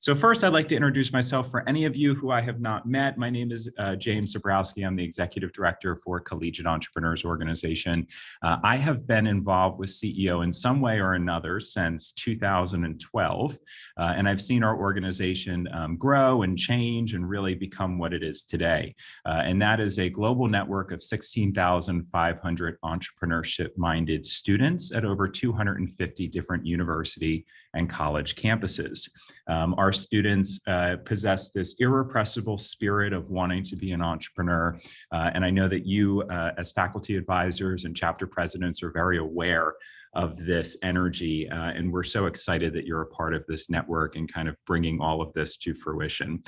So first, I'd like to introduce myself for any of you who I have not met. My name is James Zabrowski. I'm the Executive Director for Collegiate Entrepreneurs Organization. I have been involved with CEO in some way or another since 2012, and I've seen our organization grow and change and really become what it is today. And that is a global network of 16,500 entrepreneurship-minded students at over 250 different university and college campuses. Our students possess this irrepressible spirit of wanting to be an entrepreneur. And I know that you as faculty advisors and chapter presidents are very aware of this energy. And we're so excited that you're a part of this network and kind of bringing all of this to fruition.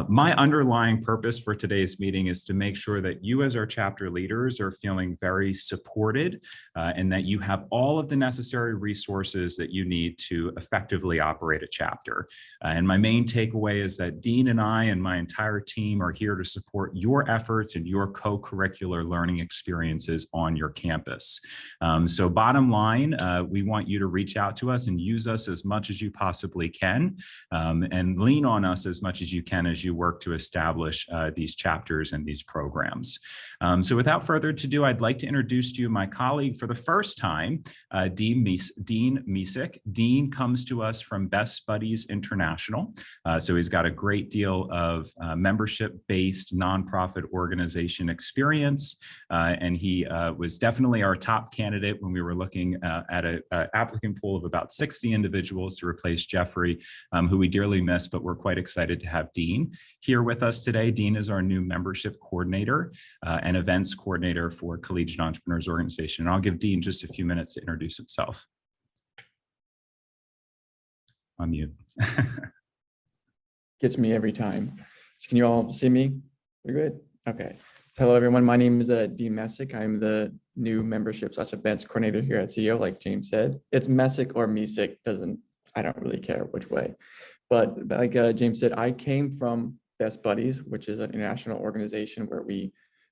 My underlying purpose for today's meeting is to make sure that you as our chapter leaders are feeling very supported and that you have all of the necessary resources that you need to effectively operate a chapter. And my main takeaway is that Dean and I and my entire team are here to support your efforts and your co-curricular learning experiences on your campus. So bottom line, we want you to reach out to us and use us as much as you possibly can and lean on us as much as you can as you work to establish these chapters and these programs. So without further ado, I'd like to introduce to you my colleague for the first time, Dean Misick. Dean comes to us from Best Buddies International. So he's got a great deal of membership-based nonprofit organization experience. And he was definitely our top candidate when we were looking at an applicant pool of about 60 individuals to replace Jeffrey, who we dearly miss, but we're quite excited to have Dean here with us today. Dean is our new membership coordinator and events coordinator for Collegiate Entrepreneurs Organization. And I'll give Dean just a few minutes to introduce himself. On mute. Gets me every time. So can you all see me? We're good? Okay. So hello, everyone. My name is Dean Messick. I'm the new membership/events coordinator here at CEO, like James said. It's Messick or Misick, I don't really care which way. But like James said, I came from Best Buddies, which is an international organization where we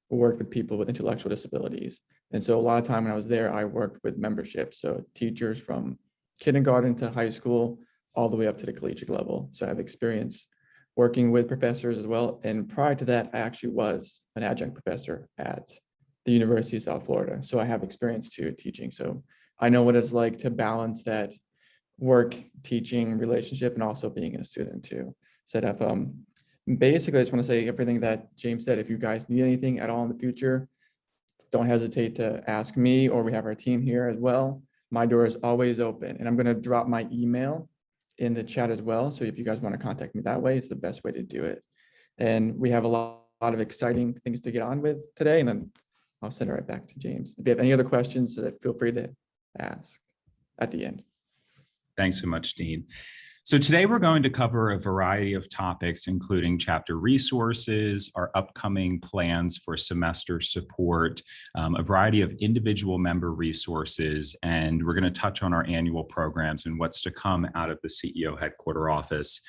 work with people with intellectual disabilities. And so a lot of time when I was there, I worked with membership. So teachers from kindergarten to high school, all the way up to the collegiate level. So I have experience working with professors as well. And prior to that, I actually was an adjunct professor at the University of South Florida. So I have experience too teaching. So I know what it's like to balance that work, teaching relationship, and also being a student too. So basically, I just want to say everything that James said. If you guys need anything at all in the future, don't hesitate to ask me, or we have our team here as well. My door is always open, and I'm going to drop my email in the chat as well. So if you guys want to contact me that way, it's the best way to do it. And we have a lot of exciting things to get on with today, and then I'll send it right back to James. If you have any other questions, feel free to ask at the end. Thanks so much, Dean. So today we're going to cover a variety of topics, including chapter resources, our upcoming plans for semester support, a variety of individual member resources, and we're going to touch on our annual programs and what's to come out of the CEO headquarter office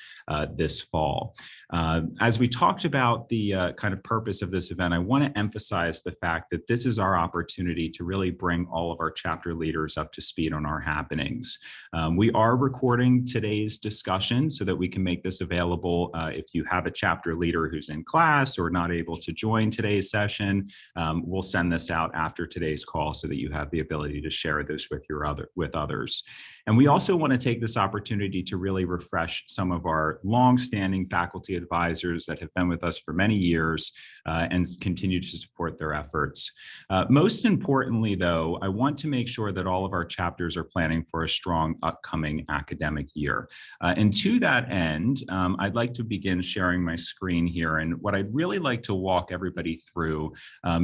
this fall. As we talked about the kind of purpose of this event, I want to emphasize the fact that this is our opportunity to really bring all of our chapter leaders up to speed on our happenings. We are recording today's discussion so that we can make this available if you have a chapter leader who's in class or not able to join today's session. We'll send this out after today's call so that you have the ability to share this with others. And we also want to take this opportunity to really refresh some of our long-standing faculty advisors that have been with us for many years and continue to support their efforts. Most importantly, though, I want to make sure that all of our chapters are planning for a strong upcoming academic year. And to that end, I'd like to begin sharing my screen here. And what I'd really like to walk everybody through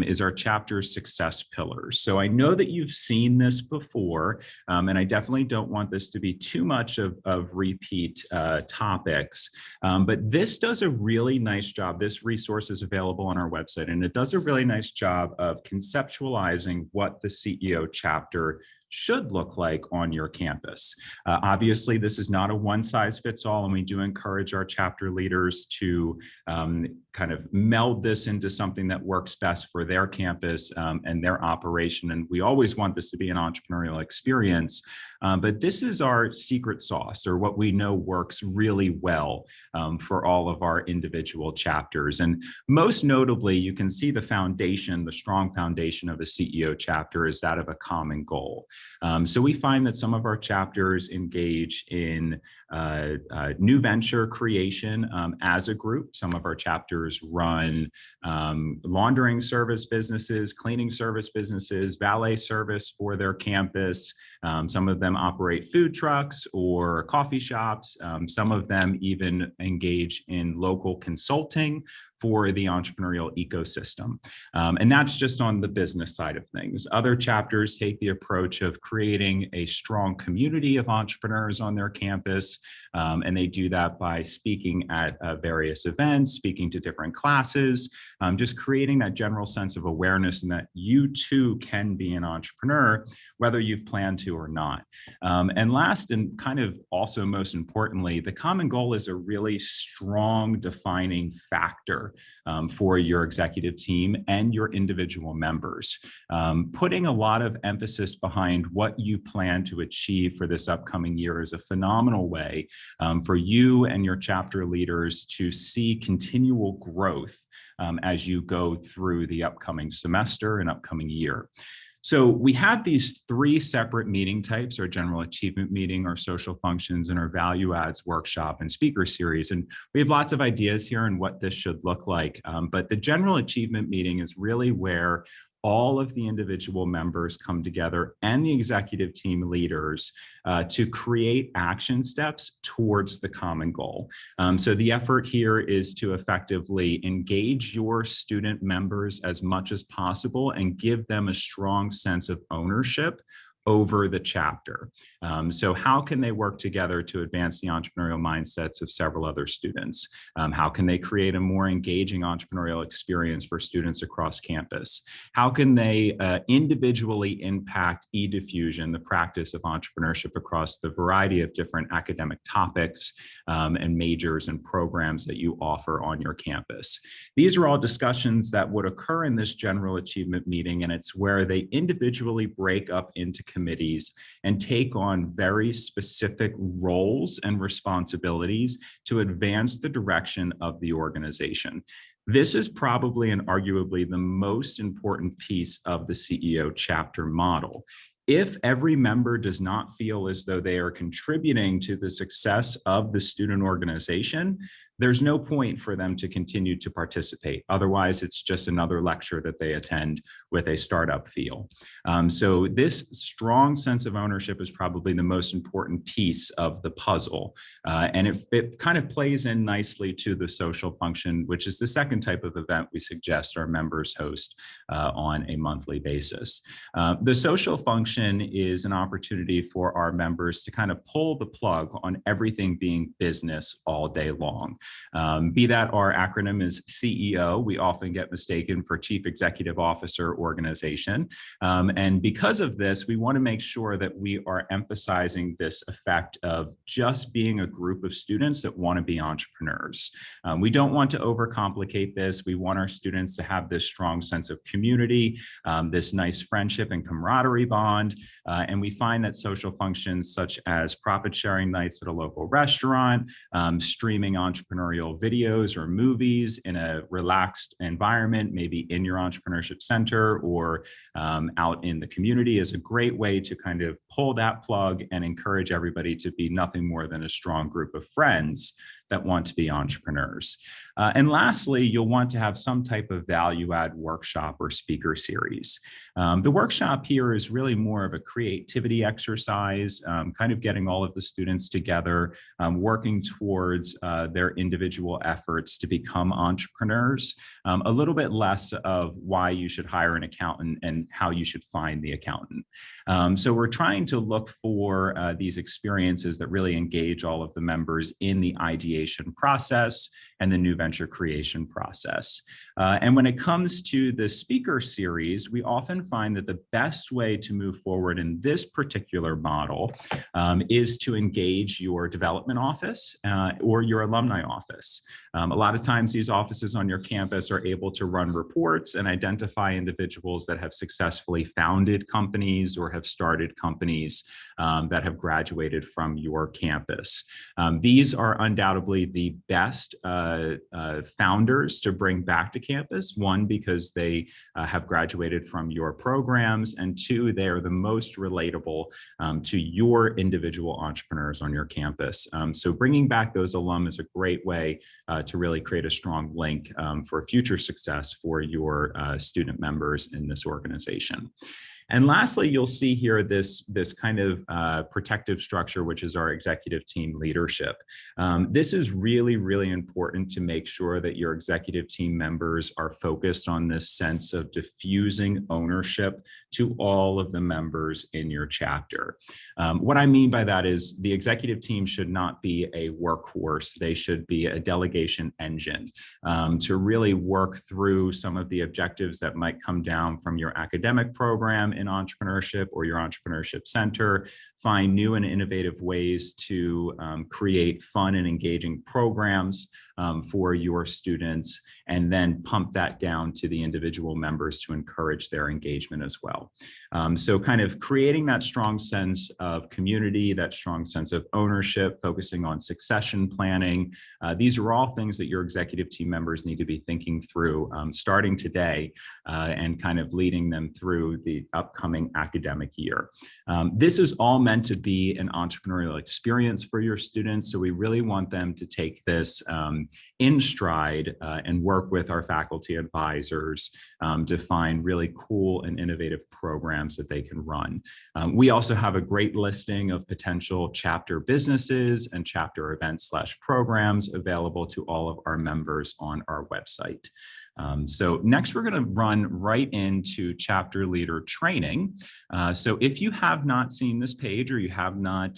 is our chapter success pillars. So I know that you've seen this before, and I definitely don't want this to be too much of repeat topics, but this does a really nice job. This resource is available on our website, and it does a really nice job of conceptualizing what the CEO chapter should look like on your campus. Obviously, this is not a one-size-fits-all, and we do encourage our chapter leaders to kind of meld this into something that works best for their campus and their operation. And we always want this to be an entrepreneurial experience, but this is our secret sauce, or what we know works really well for all of our individual chapters. And most notably, you can see the foundation, the strong foundation of a CEO chapter is that of a common goal. So we find that some of our chapters engage in new venture creation as a group. Some of our chapters run laundering service businesses, cleaning service businesses, valet service for their campus. Some of them operate food trucks or coffee shops. Some of them even engage in local consulting for the entrepreneurial ecosystem. And that's just on the business side of things. Other chapters take the approach of creating a strong community of entrepreneurs on their campus. And they do that by speaking at various events, speaking to different classes, just creating that general sense of awareness and that you too can be an entrepreneur, whether you've planned to or not. And last, and kind of also most importantly, the common goal is a really strong defining factor for your executive team and your individual members. Putting a lot of emphasis behind what you plan to achieve for this upcoming year is a phenomenal way for you and your chapter leaders to see continual growth as you go through the upcoming semester and upcoming year. So we have these three separate meeting types: our general achievement meeting, our social functions, and our value adds workshop and speaker series. And we have lots of ideas here on what this should look like. But the general achievement meeting is really where all of the individual members come together and the executive team leaders to create action steps towards the common goal. So the effort here is to effectively engage your student members as much as possible and give them a strong sense of ownership over the chapter. So how can they work together to advance the entrepreneurial mindsets of several other students? How can they create a more engaging entrepreneurial experience for students across campus? How can they individually impact e-diffusion, the practice of entrepreneurship across the variety of different academic topics and majors and programs that you offer on your campus? These are all discussions that would occur in this general achievement meeting, and it's where they individually break up into committees and take on very specific roles and responsibilities to advance the direction of the organization. This is probably and arguably the most important piece of the CEO chapter model. If every member does not feel as though they are contributing to the success of the student organization, there's no point for them to continue to participate. Otherwise, it's just another lecture that they attend with a startup feel. So this strong sense of ownership is probably the most important piece of the puzzle. And it kind of plays in nicely to the social function, which is the second type of event we suggest our members host on a monthly basis. The social function is an opportunity for our members to kind of pull the plug on everything being business all day long. Be that our acronym is CEO, we often get mistaken for Chief Executive Officer Organization. And because of this, we want to make sure that we are emphasizing this effect of just being a group of students that want to be entrepreneurs. We don't want to overcomplicate this. We want our students to have this strong sense of community, this nice friendship and camaraderie bond. And we find that social functions such as profit sharing nights at a local restaurant, streaming entrepreneurial videos or movies in a relaxed environment, maybe in your entrepreneurship center or out in the community, is a great way to kind of pull that plug and encourage everybody to be nothing more than a strong group of friends that want to be entrepreneurs. And lastly, you'll want to have some type of value add workshop or speaker series. The workshop here is really more of a creativity exercise, kind of getting all of the students together, working towards their individual efforts to become entrepreneurs, a little bit less of why you should hire an accountant and how you should find the accountant. So we're trying to look for these experiences that really engage all of the members in the ideation ideation process and the new venture creation process. And when it comes to the speaker series, we often find that the best way to move forward in this particular model is to engage your development office or your alumni office. A lot of times these offices on your campus are able to run reports and identify individuals that have successfully founded companies or have started companies that have graduated from your campus. These are undoubtedly the best founders to bring back to campus. One, because they have graduated from your programs, and two, they are the most relatable to your individual entrepreneurs on your campus. So bringing back those alum is a great way to really create a strong link for future success for your student members in this organization. And lastly, you'll see here this kind of protective structure, which is our executive team leadership. This is really, really important to make sure that your executive team members are focused on this sense of diffusing ownership to all of the members in your chapter. What I mean by that is the executive team should not be a workhorse. They should be a delegation engine to really work through some of the objectives that might come down from your academic program in entrepreneurship or your entrepreneurship center, find new and innovative ways to create fun and engaging programs for your students, and then pump that down to the individual members to encourage their engagement as well. So kind of creating that strong sense of community, that strong sense of ownership, focusing on succession planning. These are all things that your executive team members need to be thinking through starting today and kind of leading them through the upcoming academic year. This is all meant to be an entrepreneurial experience for your students. So we really want them to take this in stride and work with our faculty advisors to find really cool and innovative programs that they can run. We also have a great listing of potential chapter businesses and chapter events / programs available to all of our members on our website. So next, we're going to run right into chapter leader training. So if you have not seen this page or you have not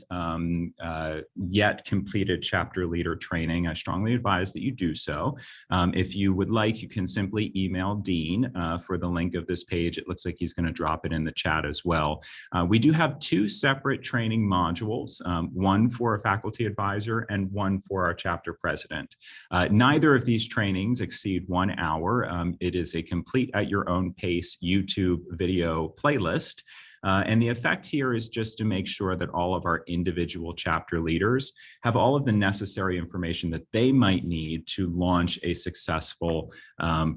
yet completed chapter leader training, I strongly advise that you do so. If you would like, you can simply email Dean for the link of this page. It looks like he's going to drop it in the chat as well. We do have two separate training modules, one for a faculty advisor and one for our chapter president. Neither of these trainings exceed 1 hour. It is a complete at your own pace YouTube video playlist. And the effect here is just to make sure that all of our individual chapter leaders have all of the necessary information that they might need to launch a successful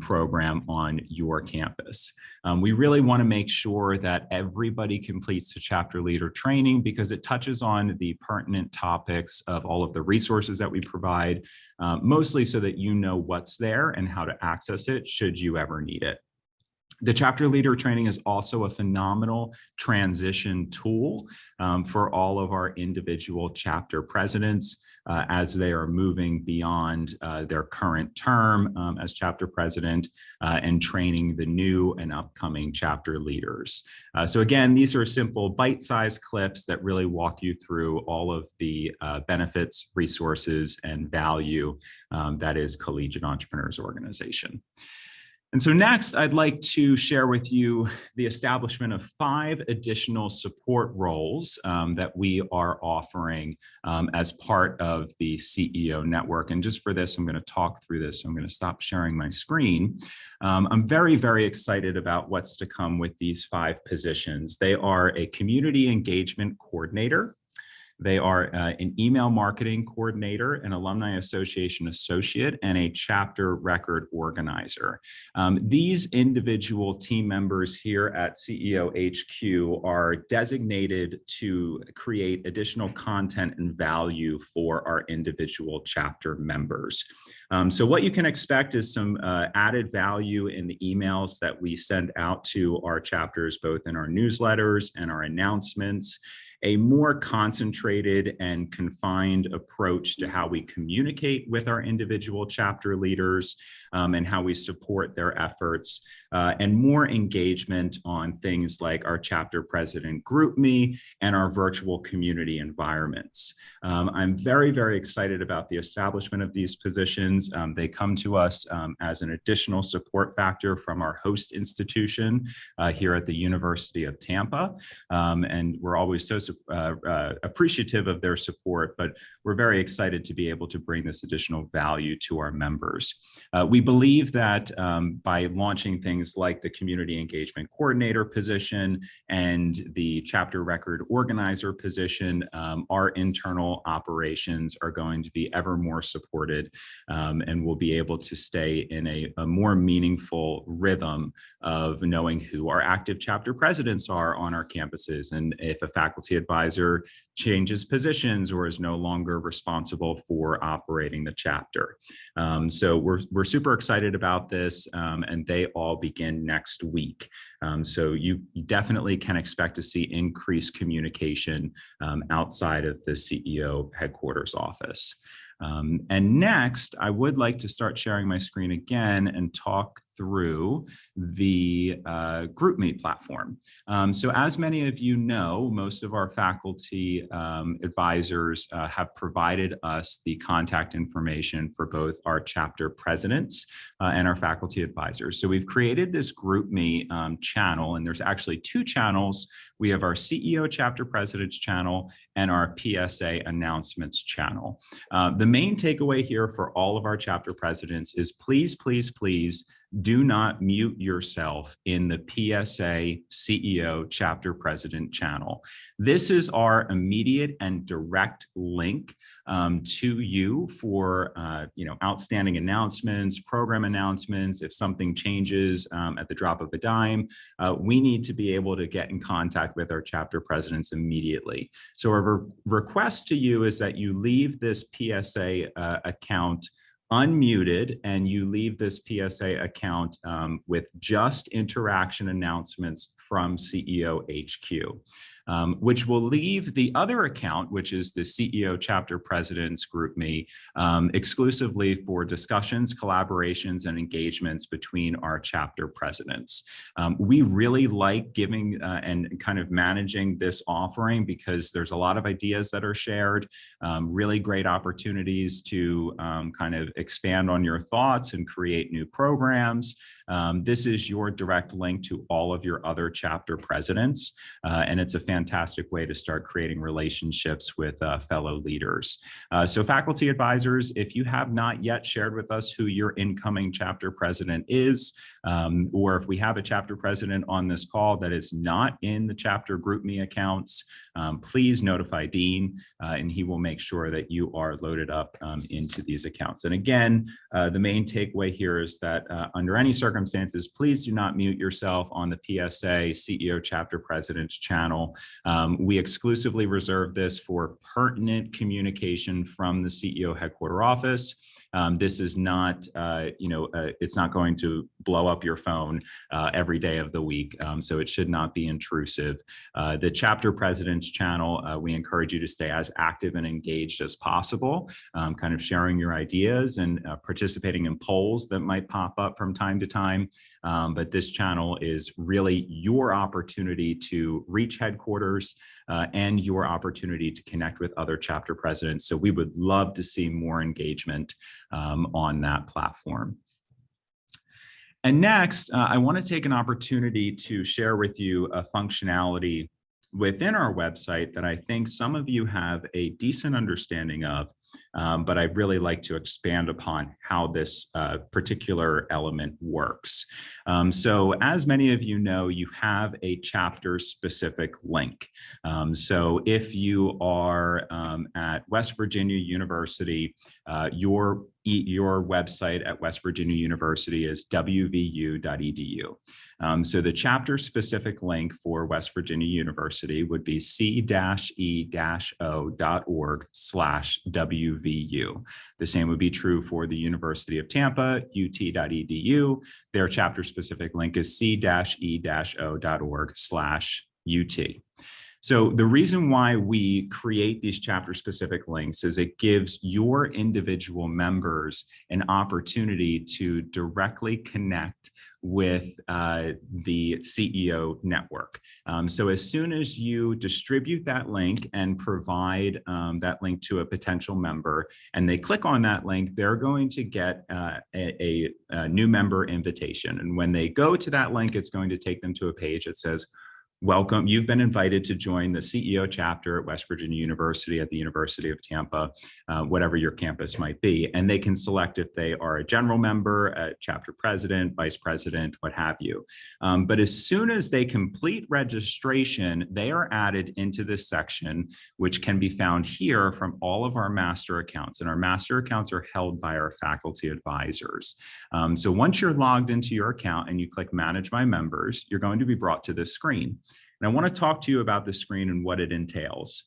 program on your campus. We really want to make sure that everybody completes the chapter leader training because it touches on the pertinent topics of all of the resources that we provide, mostly so that you know what's there and how to access it should you ever need it. The chapter leader training is also a phenomenal transition tool for all of our individual chapter presidents as they are moving beyond their current term as chapter president and training the new and upcoming chapter leaders. So again, these are simple bite-sized clips that really walk you through all of the benefits, resources, and value that is Collegiate Entrepreneurs Organization. And so next, I'd like to share with you the establishment of 5 additional support roles that we are offering as part of the CEO network. And just for this, I'm going to talk through this. So I'm going to stop sharing my screen. I'm very, very excited about what's to come with these 5 positions. They are a community engagement coordinator. They are an email marketing coordinator, an alumni association associate, and a chapter record organizer. These individual team members here at CEO HQ are designated to create additional content and value for our individual chapter members. So what you can expect is some added value in the emails that we send out to our chapters, both in our newsletters and our announcements. a more concentrated and confined approach to how we communicate with our individual chapter leaders and how we support their efforts, and more engagement on things like our chapter president GroupMe and our virtual community environments. I'm very, very excited about the establishment of these positions. They come to us as an additional support factor from our host institution here at the University of Tampa. And we're always so appreciative of their support, but we're very excited to be able to bring this additional value to our members. We believe that by launching things like the community engagement coordinator position and the chapter record organizer position, our internal operations are going to be ever more supported, and we'll be able to stay in a more meaningful rhythm of knowing who our active chapter presidents are on our campuses, and if a faculty advisor changes positions or is no longer responsible for operating the chapter. So we're super excited about this, and they all begin next week. So you definitely can expect to see increased communication outside of the CEO headquarters office. And next, I would like to start sharing my screen again and talk through the GroupMe platform. So as many of you know, most of our faculty advisors have provided us the contact information for both our chapter presidents and our faculty advisors. So we've created this GroupMe channel, and there's actually two channels. We have our CEO chapter presidents channel and our PSA announcements channel. The main takeaway here for all of our chapter presidents is please, please, please do not mute yourself in the PSA CEO chapter president channel. This is our immediate and direct link to you for outstanding announcements, program announcements. If something changes at the drop of a dime, we need to be able to get in contact with our chapter presidents immediately. So our request to you is that you leave this PSA account unmuted, and you leave this PSA account with just interaction announcements from CEO HQ, which will leave the other account, which is the CEO chapter presidents GroupMe, exclusively for discussions, collaborations, and engagements between our chapter presidents. We really like giving and kind of managing this offering because there's a lot of ideas that are shared, really great opportunities to kind of expand on your thoughts and create new programs. This is your direct link to all of your other chapter presidents, and it's a fantastic way to start creating relationships with fellow leaders. So faculty advisors, if you have not yet shared with us who your incoming chapter president is, or if we have a chapter president on this call that is not in the chapter GroupMe accounts, please notify Dean, and he will make sure that you are loaded up into these accounts. And again, the main takeaway here is that under any circumstances, please do not mute yourself on the PSA CEO chapter presidents channel. We exclusively reserve this for pertinent communication from the CEO headquarter office. This is not, it's not going to blow up your phone every day of the week, so it should not be intrusive. The chapter presidents channel, we encourage you to stay as active and engaged as possible, kind of sharing your ideas and participating in polls that might pop up from time to time. But this channel is really your opportunity to reach headquarters and your opportunity to connect with other chapter presidents. So we would love to see more engagement on that platform. And next, I want to take an opportunity to share with you a functionality within our website that I think some of you have a decent understanding of, but I'd really like to expand upon how this particular element works. So as many of you know, you have a chapter specific link. So if you are at West Virginia University, your website at West Virginia University is wvu.edu. So the chapter specific link for West Virginia University would be c-e-o.org/WVU. The same would be true for the University of Tampa, ut.edu. Their chapter specific link is c-e-o.org/UT. So the reason why we create these chapter specific links is it gives your individual members an opportunity to directly connect with the CEO network. So as soon as you distribute that link and provide that link to a potential member, and they click on that link, they're going to get a new member invitation. And when they go to that link, it's going to take them to a page that says, welcome, you've been invited to join the CEO chapter at West Virginia University, at the University of Tampa, whatever your campus might be. And they can select if they are a general member, a chapter president, vice president, what have you. But as soon as they complete registration, they are added into this section, which can be found here from all of our master accounts. And our master accounts are held by our faculty advisors. So once you're logged into your account and you click Manage My Members, you're going to be brought to this screen. And I want to talk to you about the screen and what it entails.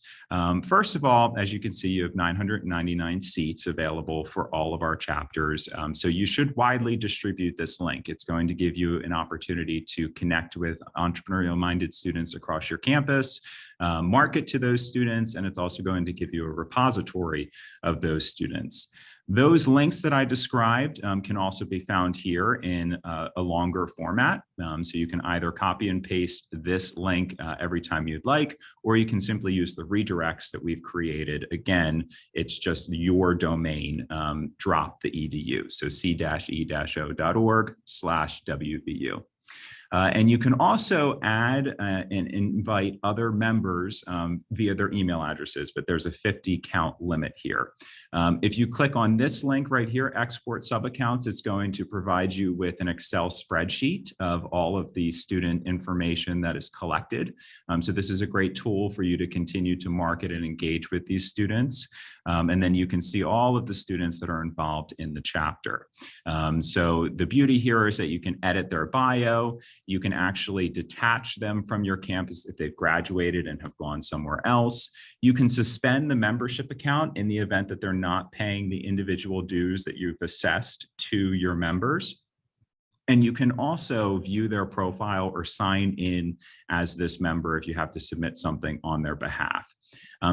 First of all, as you can see, you have 999 seats available for all of our chapters. So you should widely distribute this link. It's going to give you an opportunity to connect with entrepreneurial-minded students across your campus, market to those students, and it's also going to give you a repository of those students. Those links that I described can also be found here in a longer format. So you can either copy and paste this link every time you'd like, or you can simply use the redirects that we've created. Again, it's just your domain, drop the edu. So c-e-o.org/WVU. And you can also add and invite other members via their email addresses, but there's a 50 count limit here. If you click on this link right here, export sub-accounts, it's going to provide you with an Excel spreadsheet of all of the student information that is collected. So this is a great tool for you to continue to market and engage with these students. And then you can see all of the students that are involved in the chapter. So the beauty here is that you can edit their bio. You can actually detach them from your campus if they've graduated and have gone somewhere else. You can suspend the membership account in the event that they're not paying the individual dues that you've assessed to your members. And you can also view their profile or sign in as this member if you have to submit something on their behalf.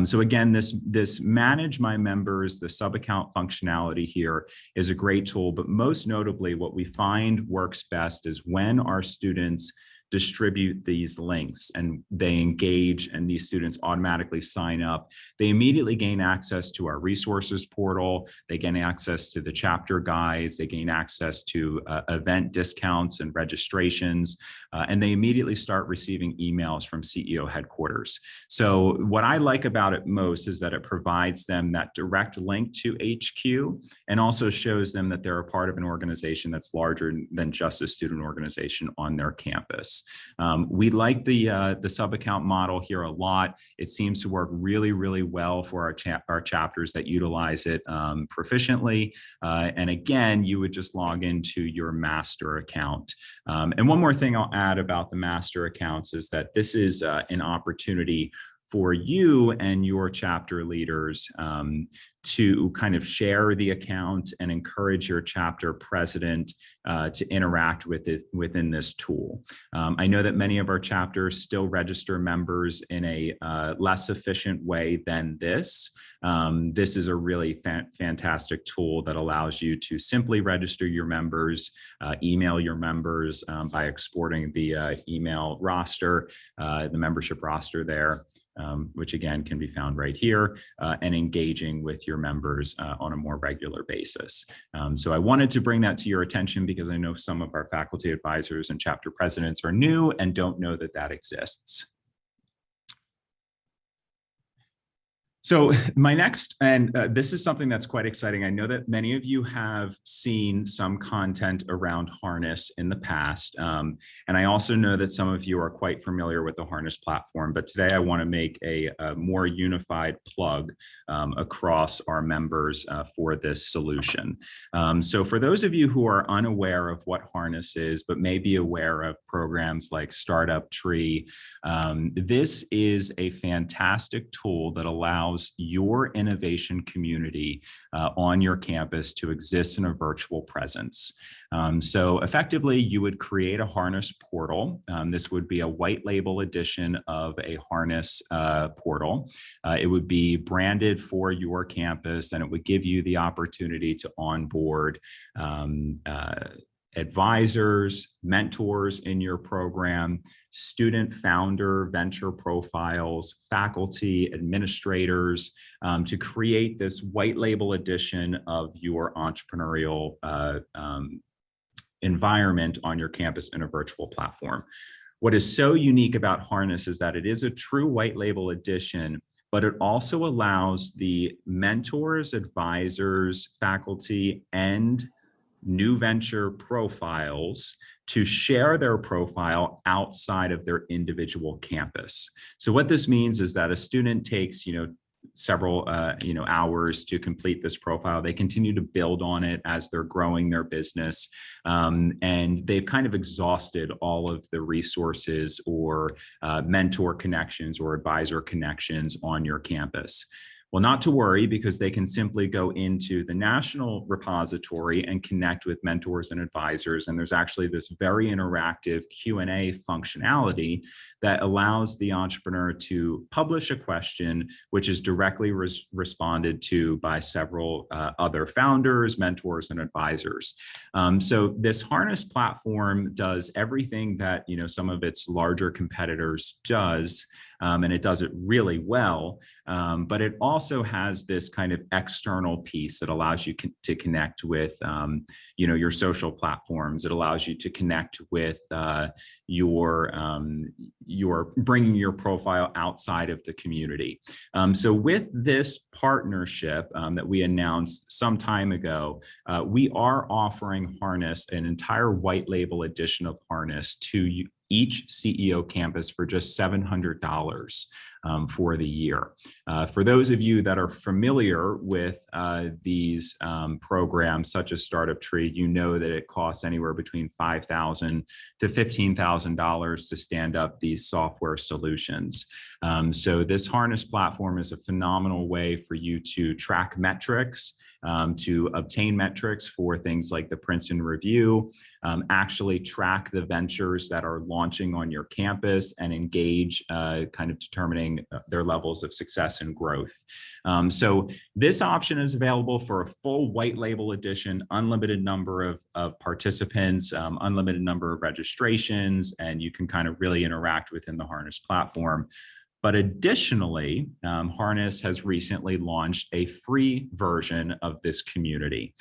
So again, this Manage My Members, the sub-account functionality here is a great tool, but most notably what we find works best is when our students distribute these links and they engage and these students automatically sign up, they immediately gain access to our resources portal, they gain access to the chapter guides, they gain access to event discounts and registrations, and they immediately start receiving emails from CEO headquarters. So what I like about it most is that it provides them that direct link to HQ and also shows them that they're a part of an organization that's larger than just a student organization on their campus. We like the sub-account model here a lot. It seems to work really, really well for our chapters that utilize it proficiently. And again, you would just log into your master account. And one more thing I'll add about the master accounts is that this is an opportunity for you and your chapter leaders to kind of share the account and encourage your chapter president to interact with it within this tool. I know that many of our chapters still register members in a less efficient way than this. This is a really fantastic tool that allows you to simply register your members, email your members by exporting the email roster, the membership roster there. Which again can be found right here, and engaging with your members on a more regular basis. So I wanted to bring that to your attention because I know some of our faculty advisors and chapter presidents are new and don't know that that exists. So my next, and this is something that's quite exciting. I know that many of you have seen some content around Harness in the past. And I also know that some of you are quite familiar with the Harness platform, but today I want to make a more unified plug across our members for this solution. So for those of you who are unaware of what Harness is, but may be aware of programs like Startup Tree, this is a fantastic tool that allows allows your innovation community on your campus to exist in a virtual presence. So effectively, you would create a Harness portal. This would be a white label edition of a Harness portal. It would be branded for your campus, and it would give you the opportunity to onboard advisors, mentors in your program, student founder venture profiles, faculty, administrators, to create this white label edition of your entrepreneurial environment on your campus in a virtual platform. What is so unique about Harness is that it is a true white label edition, but it also allows the mentors, advisors, faculty, and new venture profiles to share their profile outside of their individual campus. So what this means is that a student takes, several hours to complete this profile. They continue to build on it as they're growing their business, and they've kind of exhausted all of the resources or mentor connections or advisor connections on your campus. Well, not to worry, because they can simply go into the national repository and connect with mentors and advisors. And there's actually this very interactive Q&A functionality that allows the entrepreneur to publish a question, which is directly responded to by several other founders, mentors, and advisors. So this Harness platform does everything that some of its larger competitors does, and it does it really well. But it also has this kind of external piece that allows you to connect with, your social platforms. It allows you to connect with your bringing your profile outside of the community. So with this partnership that we announced some time ago, we are offering Harness, an entire white label edition of Harness, to each CEO campus for just $700 for the year. For those of you that are familiar with these programs, such as Startup Tree, you know that it costs anywhere between $5,000 to $15,000 to stand up these software solutions. So this Harness platform is a phenomenal way for you to track metrics, to obtain metrics for things like the Princeton Review, actually track the ventures that are launching on your campus, and engage kind of determining their levels of success and growth. So this option is available for a full white label edition, unlimited number of participants, unlimited number of registrations, and you can kind of really interact within the Harness platform. But additionally, Harness has recently launched a free version of this community.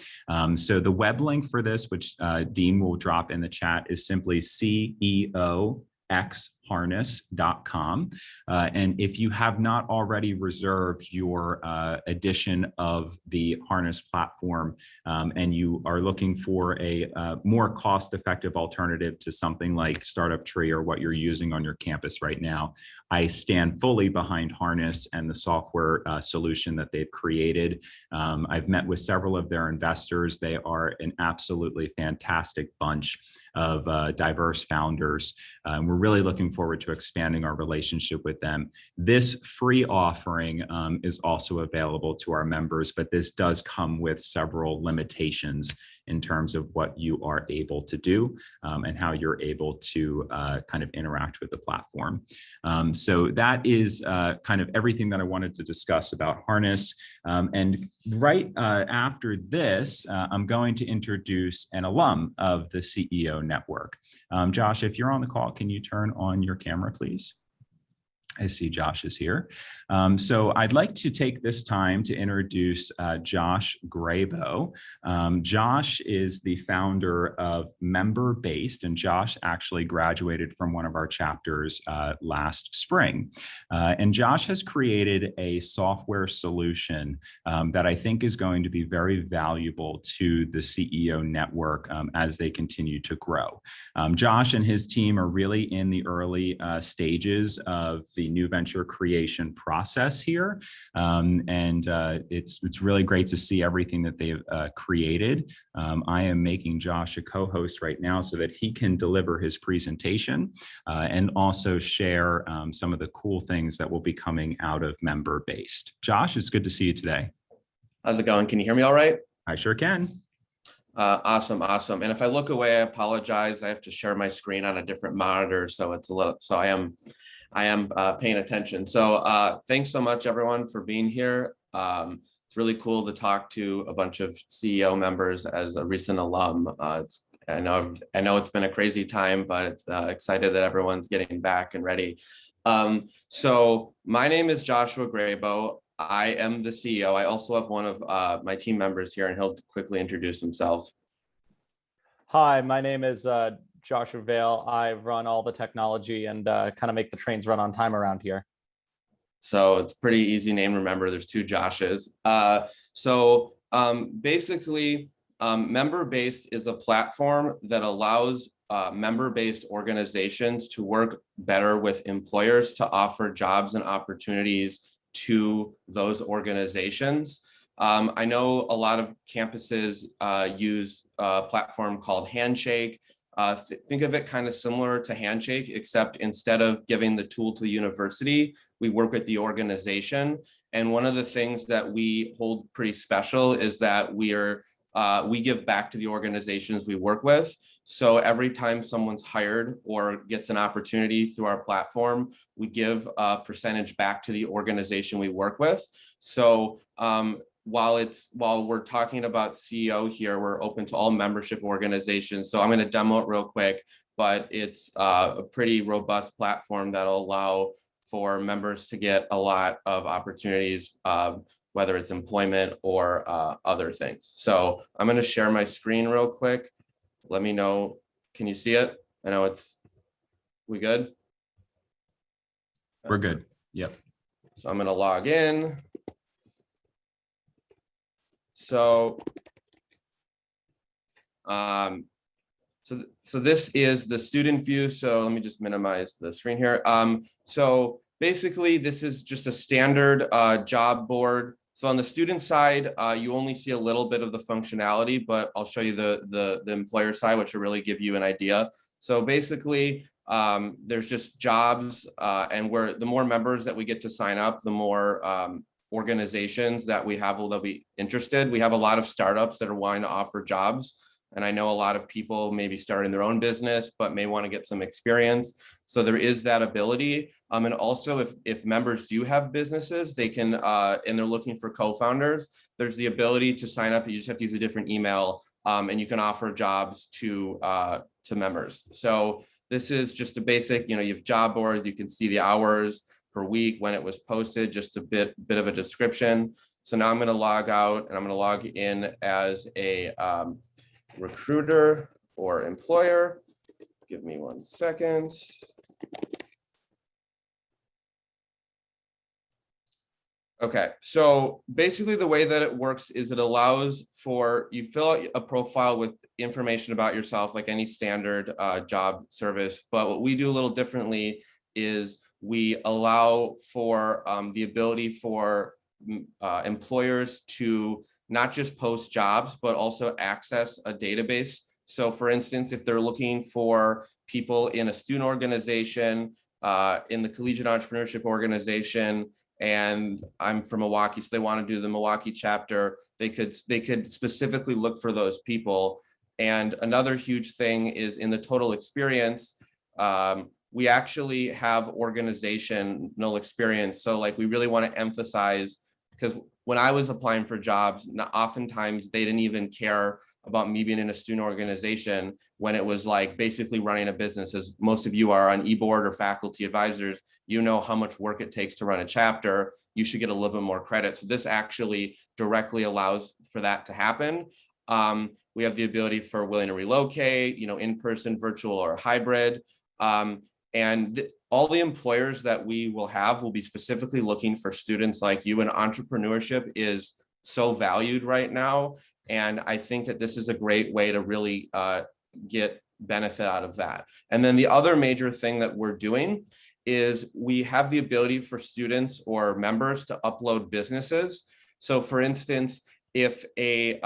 So the web link for this, which Dean will drop in the chat, is simply ceoxharness.com. And if you have not already reserved your edition of the Harness platform, and you are looking for a more cost-effective alternative to something like Startup Tree or what you're using on your campus right now, I stand fully behind Harness and the software solution that they've created. I've met with several of their investors. They are an absolutely fantastic bunch of diverse founders. We're really looking forward to expanding our relationship with them. This free offering is also available to our members, but this does come with several limitations in terms of what you are able to do and how you're able to kind of interact with the platform. So that is kind of everything that I wanted to discuss about Harness. And right after this, I'm going to introduce an alum of the CEO Network. Josh, if you're on the call, can you turn on your camera, please? I see Josh is here. So I'd like to take this time to introduce Josh Graybo. Josh is the founder of MemberBased, and Josh actually graduated from one of our chapters last spring. And Josh has created a software solution that I think is going to be very valuable to the CEO Network as they continue to grow. Josh and his team are really in the early stages of the the new venture creation process here. It's really great to see everything that they've created. I am making Josh a co-host right now so that he can deliver his presentation and also share some of the cool things that will be coming out of MemberBased. Josh, it's good to see you today. How's it going? Can you hear me all right? I sure can. Awesome. And if I look away, I apologize. I have to share my screen on a different monitor, so it's a little. So I am paying attention. So thanks so much, everyone, for being here. It's really cool to talk to a bunch of CEO members as a recent alum. I know it's been a crazy time, but it's excited that everyone's getting back and ready. So my name is Joshua Graybo. I am the CEO. I also have one of my team members here, and he'll quickly introduce himself. Hi, my name is Joshua Vale. I run all the technology and kind of make the trains run on time around here. So it's a pretty easy name to remember. There's two Joshes. Basically, MemberBased is a platform that allows member-based organizations to work better with employers to offer jobs and opportunities to those organizations. I know a lot of campuses use a platform called Handshake. Think of it kind of similar to Handshake, except instead of giving the tool to the university, we work with the organization. And one of the things that we hold pretty special is that we give back to the organizations we work with. So every time someone's hired or gets an opportunity through our platform, we give a percentage back to the organization we work with. So while we're talking about CEO here, we're open to all membership organizations. So I'm going to demo it real quick, but it's a pretty robust platform that'll allow for members to get a lot of opportunities, whether it's employment or other things. So I'm going to share my screen real quick. Let me know. Can you see it? I know we good? We're good. Yep. So I'm going to log in. So, so this is the student view. So let me just minimize the screen here. So basically, this is just a standard job board. So on the student side, you only see a little bit of the functionality, but I'll show you the employer side, which will really give you an idea. So basically, there's just jobs, and the more members that we get to sign up, the more organizations that we have will be interested. We have a lot of startups that are wanting to offer jobs. And I know a lot of people may be starting their own business, but may want to get some experience. So there is that ability. And also if members do have businesses, they can, and they're looking for co-founders, there's the ability to sign up. You just have to use a different email, and you can offer jobs to members. So this is just a basic, you have job boards, you can see the hours per week when it was posted, just a bit of a description. So now I'm going to log out and I'm going to log in as a recruiter or employer. Give me 1 second. Okay, so basically the way that it works is it allows for you fill out a profile with information about yourself, like any standard job service. But what we do a little differently is we allow for the ability for employers to not just post jobs, but also access a database. So for instance, if they're looking for people in a student organization, in the Collegiate Entrepreneurship Organization, and I'm from Milwaukee, so they want to do the Milwaukee chapter, they could specifically look for those people. And another huge thing is in the total experience, we actually have organizational experience. So like we really want to emphasize, because when I was applying for jobs, oftentimes they didn't even care about me being in a student organization when it was like basically running a business. As most of you are on e-board or faculty advisors, you know how much work it takes to run a chapter. You should get a little bit more credit. So this actually directly allows for that to happen. We have the ability for willing to relocate, in-person, virtual, or hybrid. All the employers that we will have will be specifically looking for students like you, and entrepreneurship is so valued right now. And I think that this is a great way to really get benefit out of that. And then the other major thing that we're doing is we have the ability for students or members to upload businesses. So for instance, if a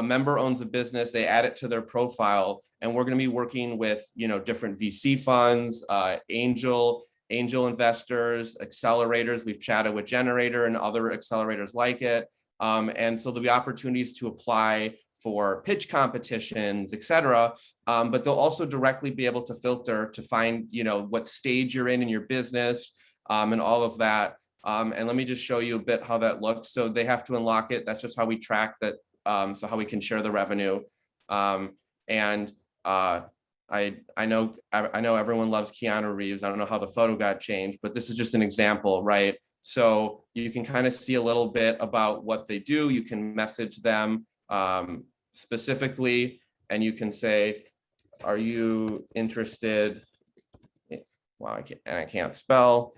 member owns a business, they add it to their profile, and we're going to be working with, different VC funds, angel investors, accelerators. We've chatted with Generator and other accelerators like it. And so there'll be opportunities to apply for pitch competitions, et cetera. But they'll also directly be able to filter to find, what stage you're in your business, and all of that. And let me just show you a bit how that looks. So they have to unlock it. That's just how we track that. So how we can share the revenue. I know everyone loves Keanu Reeves. I don't know how the photo got changed, but this is just an example, right? So you can kind of see a little bit about what they do. You can message them specifically, and you can say, are you interested? Wow, I can't spell,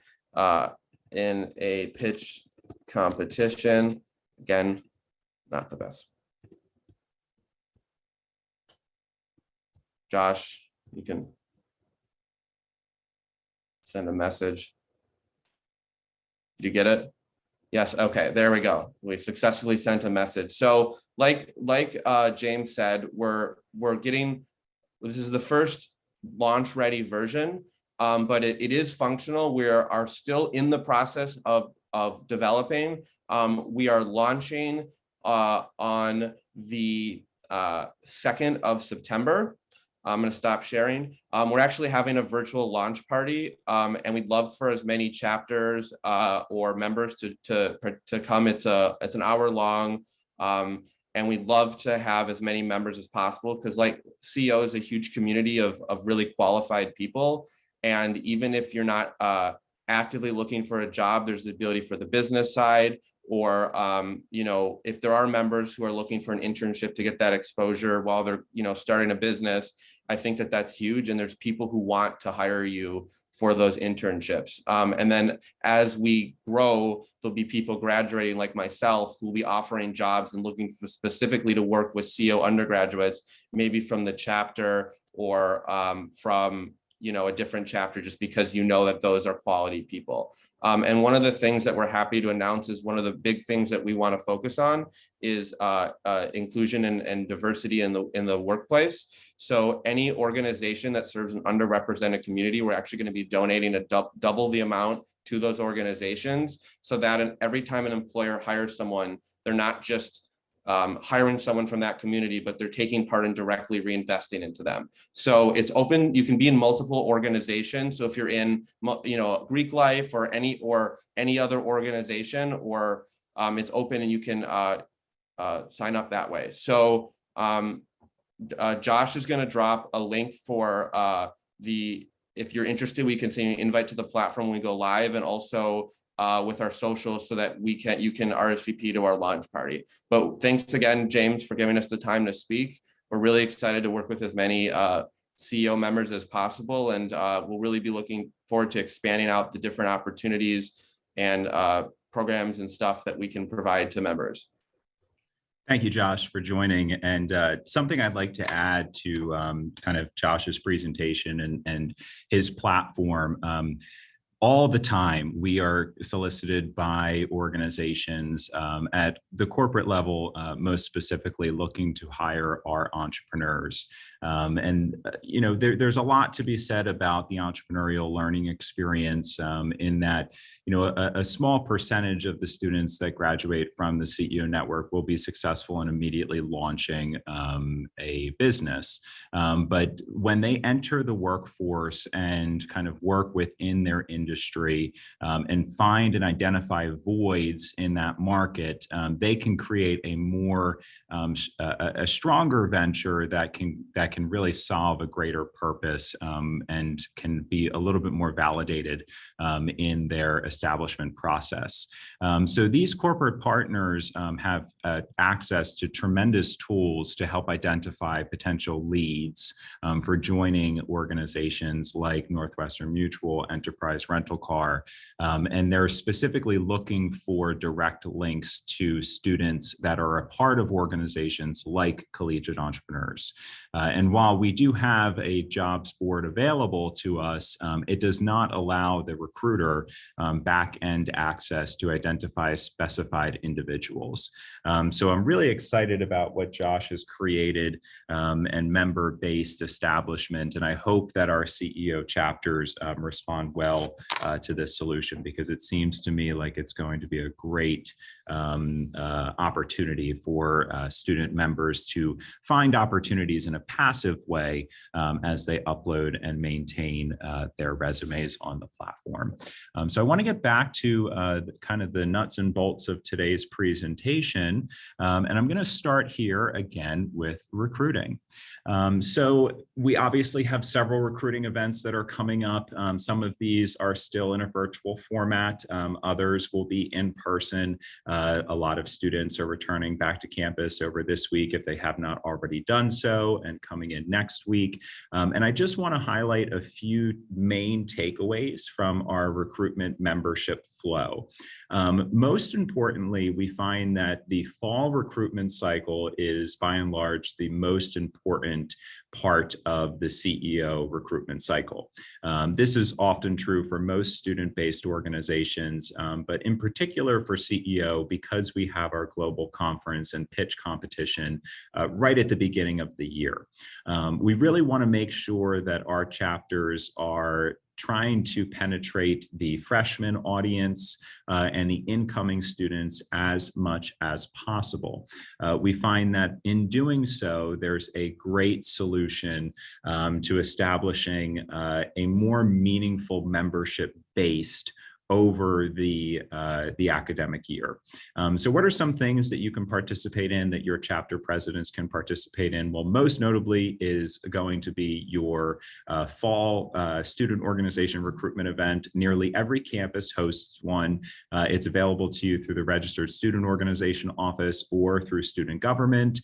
in a pitch competition. Again, not the best. Josh, you can send a message. Did you get it? Yes. Okay, there we go. We successfully sent a message. So like James said, we're getting, this is the first launch ready version, but it is functional. We are still in the process of developing. We are launching on the 2nd of September. I'm going to stop sharing. We're actually having a virtual launch party, and we'd love for as many chapters or members to come. It's an hour long, and we'd love to have as many members as possible, because like CEO is a huge community of really qualified people. And even if you're not actively looking for a job, there's the ability for the business side, or if there are members who are looking for an internship to get that exposure while they're starting a business. I think that that's huge, and there's people who want to hire you for those internships. And then as we grow, there'll be people graduating like myself who will be offering jobs and looking for specifically to work with CEO undergraduates, maybe from the chapter or from a different chapter, just because that those are quality people. And one of the things that we're happy to announce is one of the big things that we want to focus on is inclusion and diversity in the workplace. So any organization that serves an underrepresented community, we're actually going to be donating double the amount to those organizations, so that every time an employer hires someone, they're not just hiring someone from that community, but they're taking part in directly reinvesting into them. So it's open. You can be in multiple organizations. So if you're in, Greek Life or any other organization, or it's open and you can sign up that way. So Josh is going to drop a link for if you're interested, we can send you an invite to the platform when we go live, and also with our socials, so that you can RSVP to our launch party. But thanks again, James, for giving us the time to speak. We're really excited to work with as many CEO members as possible, and we'll really be looking forward to expanding out the different opportunities and programs and stuff that we can provide to members. Thank you, Josh, for joining. And something I'd like to add to kind of Josh's presentation and his platform. All the time, we are solicited by organizations at the corporate level, most specifically looking to hire our entrepreneurs. There's a lot to be said about the entrepreneurial learning experience in that, a small percentage of the students that graduate from the CEO network will be successful in immediately launching a business. But when they enter the workforce and kind of work within their industry and find and identify voids in that market, they can create a more a stronger venture that can really solve a greater purpose and can be a little bit more validated in their establishment process. So these corporate partners have access to tremendous tools to help identify potential leads for joining organizations like Northwestern Mutual, Enterprise Rental Car, and they're specifically looking for direct links to students that are a part of organizations like Collegiate Entrepreneurs. And And while we do have a jobs board available to us, it does not allow the recruiter back-end access to identify specified individuals. So I'm really excited about what Josh has created and member-based establishment. And I hope that our CEO chapters respond well to this solution, because it seems to me like it's going to be a great opportunity for student members to find opportunities in a passive way as they upload and maintain their resumes on the platform. So I want to get back to kind of the nuts and bolts of today's presentation. And I'm going to start here again with recruiting. So we obviously have several recruiting events that are coming up. Some of these are still in a virtual format. Others will be in person. A lot of students are returning back to campus over this week if they have not already done so, and coming in next week. And I just want to highlight a few main takeaways from our recruitment membership flow. Most importantly, we find that the fall recruitment cycle is by and large the most important part of the CEO recruitment cycle. This is often true for most student-based organizations, but in particular for CEO, because we have our global conference and pitch competition right at the beginning of the year. We really want to make sure that our chapters are trying to penetrate the freshman audience and the incoming students as much as possible. We find that in doing so, there's a great solution to establishing a more meaningful membership based over the academic year. So what are some things that you can participate in, that your chapter presidents can participate in? Well, most notably is going to be your fall student organization recruitment event. Nearly every campus hosts one. It's available to you through the registered student organization office or through student government.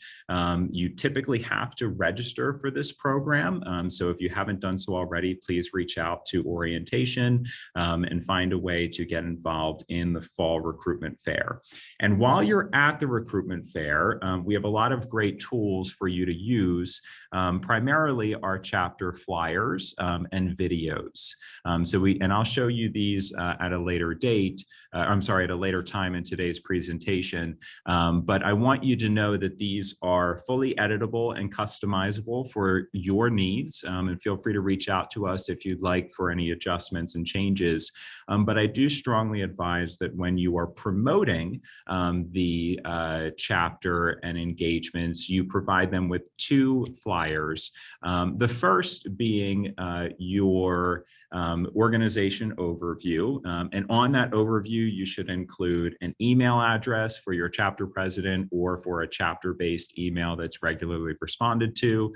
You typically have to register for this program. So if you haven't done so already, please reach out to orientation and find a way to get involved in the fall recruitment fair. And while you're at the recruitment fair, we have a lot of great tools for you to use, primarily our chapter flyers and videos. And I'll show you these at a later date. At a later time in today's presentation. But I want you to know that these are fully editable and customizable for your needs. And feel free to reach out to us if you'd like for any adjustments and changes. But I do strongly advise that when you are promoting the chapter and engagements, you provide them with two flyers. The first being your organization overview. And on that overview, you should include an email address for your chapter president or for a chapter-based email that's regularly responded to,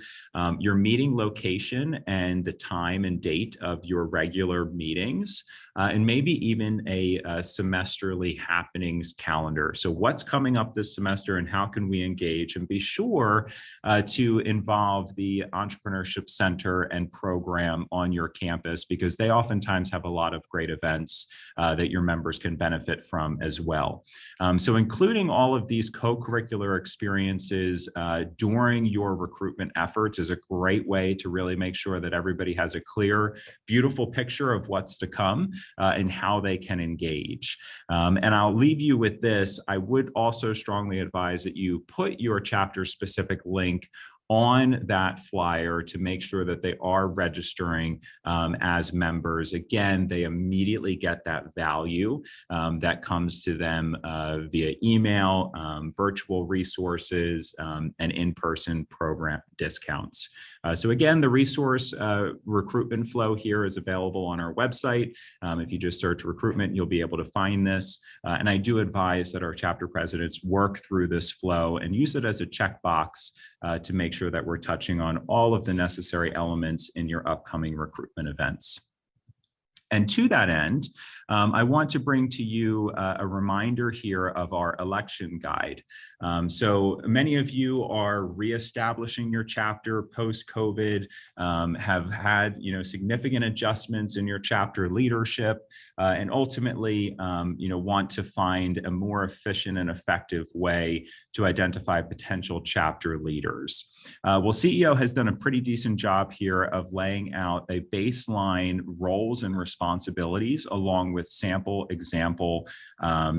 your meeting location and the time and date of your regular meetings, and maybe even a semesterly happenings calendar. So what's coming up this semester and how can we engage? And be sure to involve the Entrepreneurship Center and program on your campus, because they oftentimes have a lot of great events that your members can benefit from as well. So including all of these co-curricular experiences during your recruitment efforts is a great way to really make sure that everybody has a clear, beautiful picture of what's to come and how they can engage. And I'll leave you with this. I would also strongly advise that you put your chapter specific link on that flyer to make sure that they are registering as members. Again, they immediately get that value that comes to them via email, virtual resources, and in-person program discounts. So again, the resource recruitment flow here is available on our website. If you just search recruitment, you'll be able to find this. And I do advise that our chapter presidents work through this flow and use it as a checkbox to make sure that we're touching on all of the necessary elements in your upcoming recruitment events. And to that end, I want to bring to you a reminder here of our election guide. So many of you are reestablishing your chapter post-COVID, have had significant adjustments in your chapter leadership, and ultimately want to find a more efficient and effective way to identify potential chapter leaders. Well, CEO has done a pretty decent job here of laying out a baseline roles and responsibilities along with sample example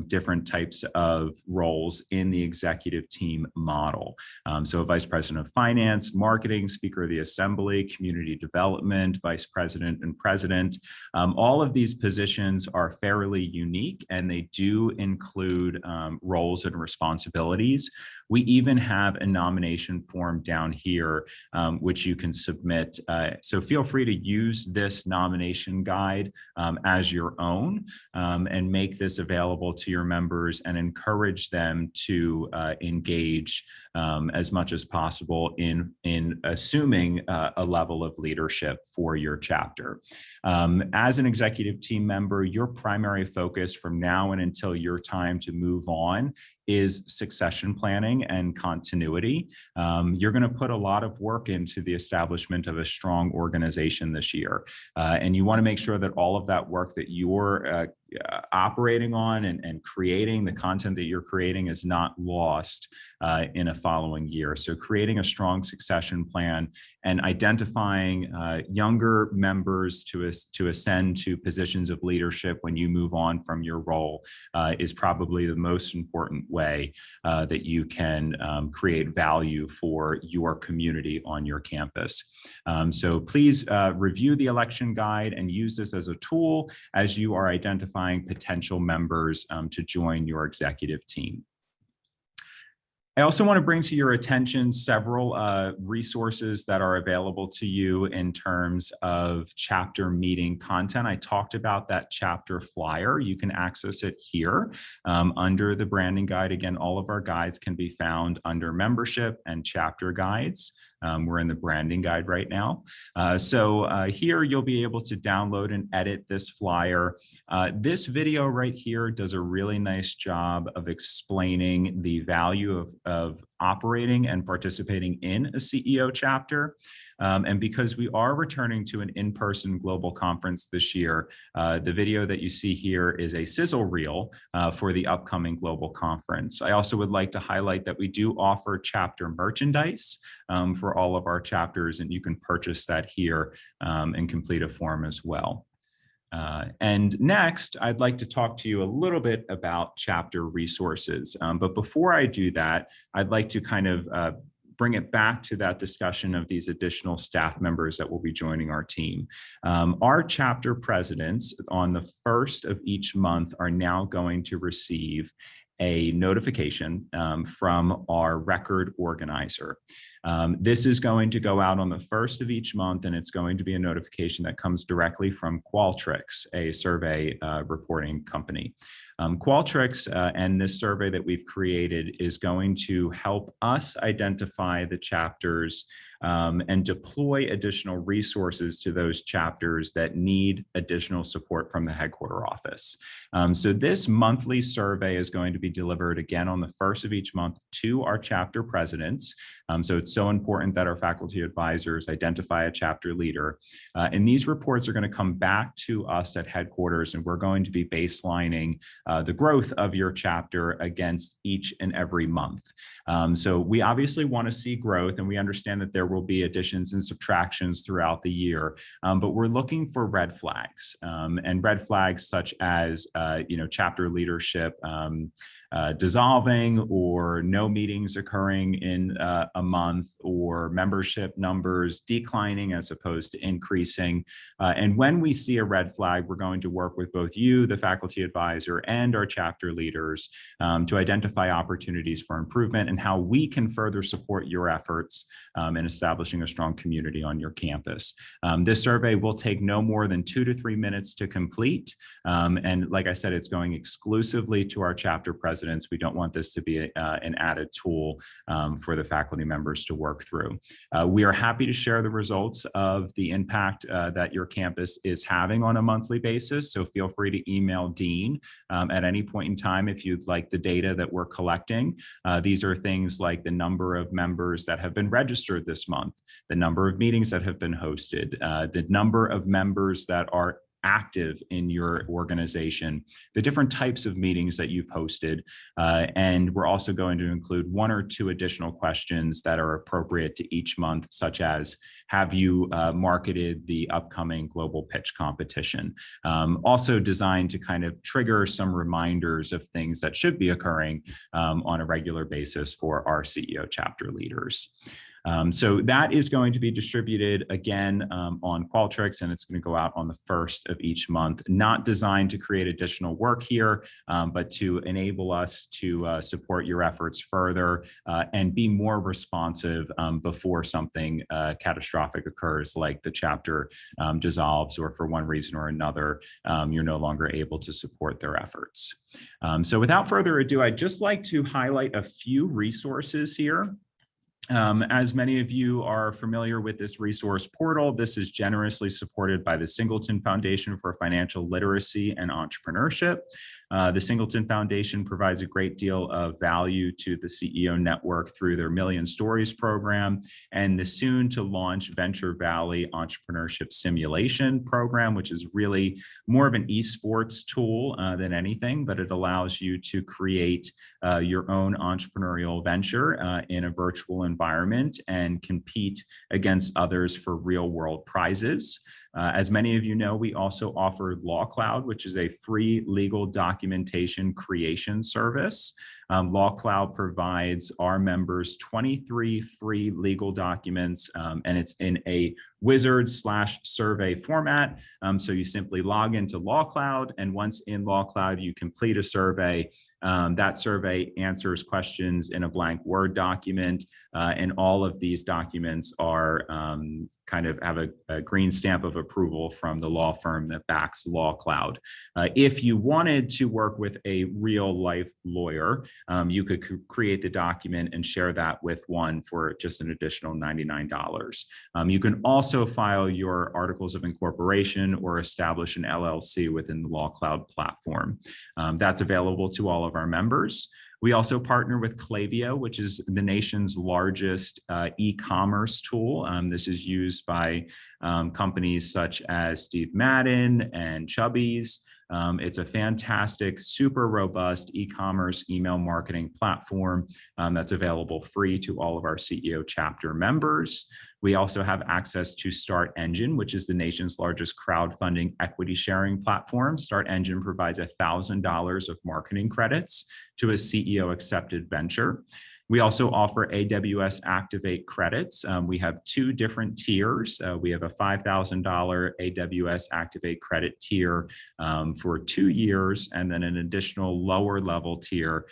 different types of roles in the executive team model. So a vice president of finance, marketing, speaker of the assembly, community development, vice president and president. All of these positions are fairly unique and they do include roles and responsibilities. We even have a nomination form down here, which you can submit. So feel free to use this nomination guide as your own and make this available to your members and encourage them to engage as much as possible in assuming a level of leadership for your chapter. As an executive team member, your primary focus from now and until your time to move on is succession planning and continuity. You're going to put a lot of work into the establishment of a strong organization this year. And you want to make sure that all of that work that you're operating on and creating, the content that you're creating is not lost in a following year. So creating a strong succession plan and identifying younger members to ascend to positions of leadership when you move on from your role is probably the most important way that you can create value for your community on your campus. So please review the election guide and use this as a tool as you are identifying potential members to join your executive team. I also want to bring to your attention several resources that are available to you in terms of chapter meeting content. I talked about that chapter flyer. You can access it here under the branding guide. Again, all of our guides can be found under membership and chapter guides. We're in the branding guide right now. So here you'll be able to download and edit this flyer. This video right here does a really nice job of explaining the value of operating and participating in a CEO chapter. And because we are returning to an in-person global conference this year, the video that you see here is a sizzle reel for the upcoming global conference. I also would like to highlight that we do offer chapter merchandise for all of our chapters, and you can purchase that here and complete a form as well. And next, I'd like to talk to you a little bit about chapter resources. But before I do that, I'd like to kind of bring it back to that discussion of these additional staff members that will be joining our team. Our chapter presidents on the first of each month are now going to receive a notification from our record organizer. This is going to go out on the first of each month, and it's going to be a notification that comes directly from Qualtrics, a survey reporting company. Qualtrics and this survey that we've created is going to help us identify the chapters and deploy additional resources to those chapters that need additional support from the headquarter office. So this monthly survey is going to be delivered again on the first of each month to our chapter presidents. So it's so important that our faculty advisors identify a chapter leader. And these reports are going to come back to us at headquarters, and we're going to be baselining the growth of your chapter against each and every month. So we obviously want to see growth, and we understand that there will be additions and subtractions throughout the year, but we're looking for red flags, and red flags such as chapter leadership dissolving, or no meetings occurring in a month, or membership numbers declining as opposed to increasing. And when we see a red flag, we're going to work with both you, the faculty advisor, and our chapter leaders to identify opportunities for improvement and how we can further support your efforts in establishing a strong community on your campus. This survey will take no more than 2 to 3 minutes to complete. And like I said, it's going exclusively to our chapter presidents residents. We don't want this to be an added tool for the faculty members to work through. We are happy to share the results of the impact that your campus is having on a monthly basis. So feel free to email Dean at any point in time if you'd like the data that we're collecting. These are things like the number of members that have been registered this month, the number of meetings that have been hosted, the number of members that are active in your organization, the different types of meetings that you've hosted. And we're also going to include 1 or 2 additional questions that are appropriate to each month, such as, have you marketed the upcoming global pitch competition? Also designed to kind of trigger some reminders of things that should be occurring on a regular basis for our CEO chapter leaders. So that is going to be distributed again on Qualtrics, and it's going to go out on the 1st of each month, not designed to create additional work here, but to enable us to support your efforts further and be more responsive before something catastrophic occurs, like the chapter dissolves, or for one reason or another, you're no longer able to support their efforts. So without further ado, I'd just like to highlight a few resources here. As many of you are familiar with this resource portal, this is generously supported by the Singleton Foundation for Financial Literacy and Entrepreneurship. The Singleton Foundation provides a great deal of value to the CEO network through their Million Stories program and the soon to launch Venture Valley Entrepreneurship Simulation program, which is really more of an esports tool than anything, but it allows you to create your own entrepreneurial venture in a virtual environment and compete against others for real world prizes. As many of you know, we also offer Law Cloud, which is a free legal documentation creation service. Law Cloud provides our members 23 free legal documents, and it's in a wizard/survey format. So you simply log into Law Cloud, and once in Law Cloud, you complete a survey. That survey answers questions in a blank Word document, and all of these documents are kind of have a green stamp of approval from the law firm that backs Law Cloud. If you wanted to work with a real life lawyer, you could create the document and share that with one for just an additional $99. You can also file your articles of incorporation or establish an LLC within the Law Cloud platform. That's available to all of our members. We also partner with Klaviyo, which is the nation's largest e-commerce tool. This is used by companies such as Steve Madden and Chubbies. It's a fantastic, super robust e-commerce email marketing platform that's available free to all of our CEO chapter members. We also have access to Start Engine, which is the nation's largest crowdfunding equity sharing platform. Start Engine provides $1,000 of marketing credits to a CEO accepted venture. We also offer AWS Activate credits. We have 2 different tiers. We have a $5,000 AWS Activate credit tier for 2 years, and then an additional lower level tier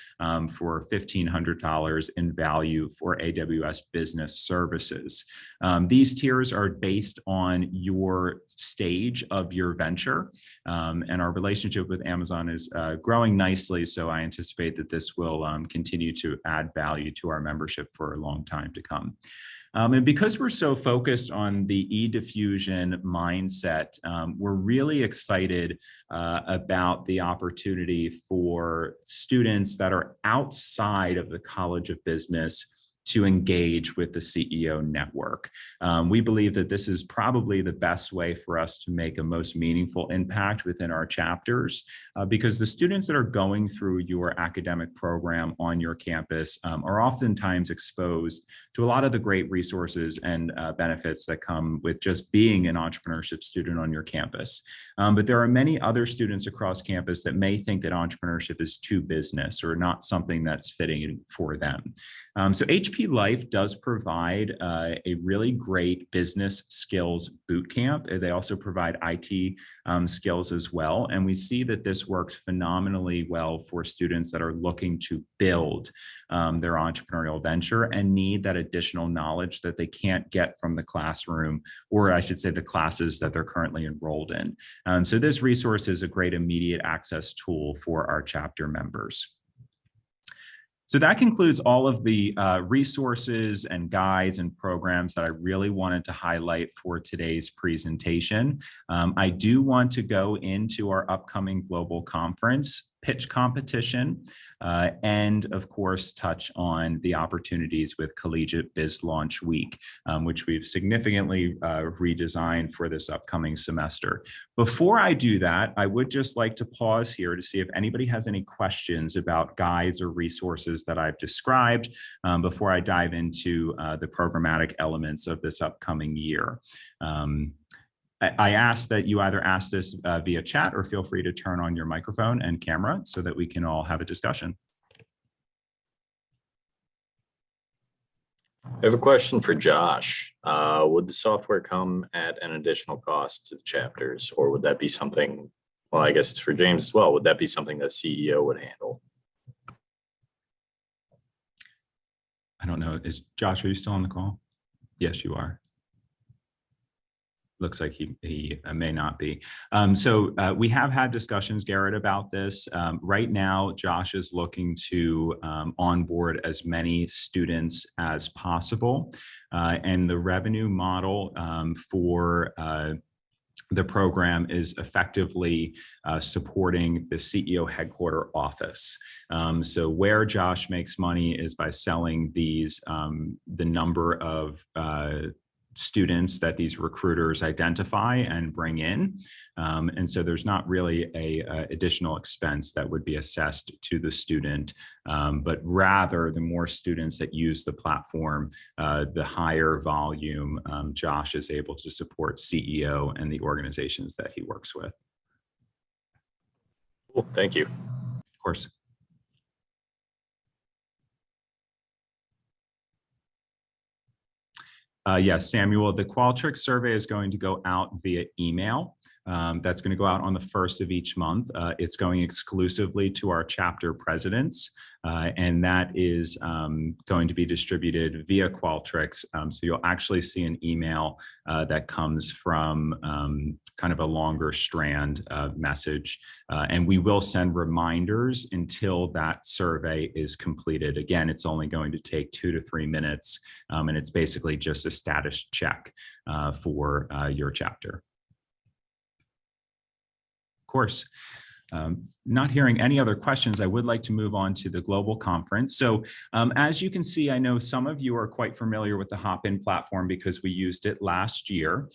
for $1,500 in value for AWS Business Services. These tiers are based on your stage of your venture, and our relationship with Amazon is growing nicely, so I anticipate that this will continue to add value to our membership for a long time to come. And because we're so focused on the e-diffusion mindset, we're really excited about the opportunity for students that are outside of the College of Business to engage with the CEO network. We believe that this is probably the best way for us to make a most meaningful impact within our chapters, because the students that are going through your academic program on your campus are oftentimes exposed to a lot of the great resources and benefits that come with just being an entrepreneurship student on your campus. But there are many other students across campus that may think that entrepreneurship is too business or not something that's fitting for them. So HP Life does provide a really great business skills bootcamp. They also provide IT skills as well. And we see that this works phenomenally well for students that are looking to build their entrepreneurial venture and need that additional knowledge that they can't get from the classroom, or I should say the classes that they're currently enrolled in. So this resource is a great immediate access tool for our chapter members. So that concludes all of the resources and guides and programs that I really wanted to highlight for today's presentation. I do want to go into our upcoming global conference pitch competition, and of course, touch on the opportunities with Collegiate Biz Launch Week, which we've significantly redesigned for this upcoming semester. Before I do that, I would just like to pause here to see if anybody has any questions about guides or resources that I've described before I dive into the programmatic elements of this upcoming year. I ask that you either ask this via chat or feel free to turn on your microphone and camera so that we can all have a discussion. I have a question for Josh. Would the software come at an additional cost to the chapters, or would that be something, well, I guess it's for James as well, would that be something that CEO would handle? I don't know. Is Josh, are you still on the call? Yes, you are. Looks like he may not be. So we have had discussions, Garrett, about this. Right now, Josh is looking to onboard as many students as possible. And the revenue model for the program is effectively supporting the CEO headquarter office. So where Josh makes money is by selling these, the number of students that these recruiters identify and bring in. And so there's not really a additional expense that would be assessed to the student, but rather the more students that use the platform, the higher volume Josh is able to support CEO and the organizations that he works with. Cool, thank you. Of course. Yes, Samuel, the Qualtrics survey is going to go out via email. That's going to go out on the 1st of each month. It's going exclusively to our chapter presidents, and that is going to be distributed via Qualtrics. So you'll actually see an email that comes from kind of a longer strand message, and we will send reminders until that survey is completed. Again, it's only going to take 2 to 3 minutes, and it's basically just a status check for your chapter. Course. Not hearing any other questions, I would like to move on to the global conference. So as you can see, I know some of you are quite familiar with the Hopin platform because we used it last year.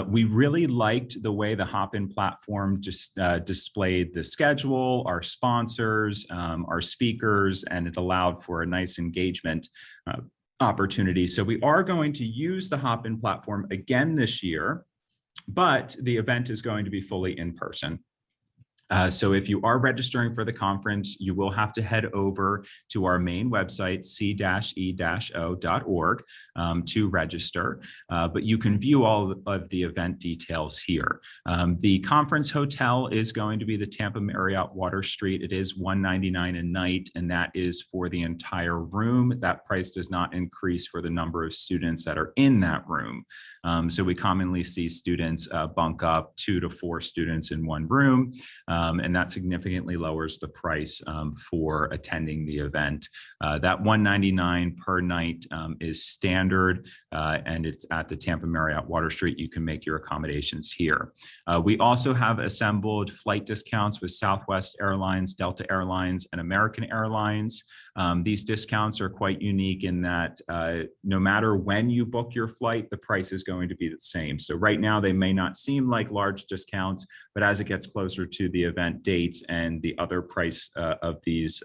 We really liked the way the Hopin platform just displayed the schedule, our sponsors, our speakers, and it allowed for a nice engagement opportunity. So we are going to use the Hopin platform again this year, but the event is going to be fully in person. So if you are registering for the conference, you will have to head over to our main website, c-e-o.org, to register, but you can view all of the event details here. The conference hotel is going to be the Tampa Marriott Water Street. It is $199 a night, and that is for the entire room. That price does not increase for the number of students that are in that room. So we commonly see students bunk up 2 to 4 students in one room. And that significantly lowers the price for attending the event. That $199 per night is standard, and it's at the Tampa Marriott Water Street. You can make your accommodations here. We also have assembled flight discounts with Southwest Airlines, Delta Airlines, and American Airlines. These discounts are quite unique in that no matter when you book your flight, the price is going to be the same. So right now they may not seem like large discounts, but as it gets closer to the event dates and the other price of these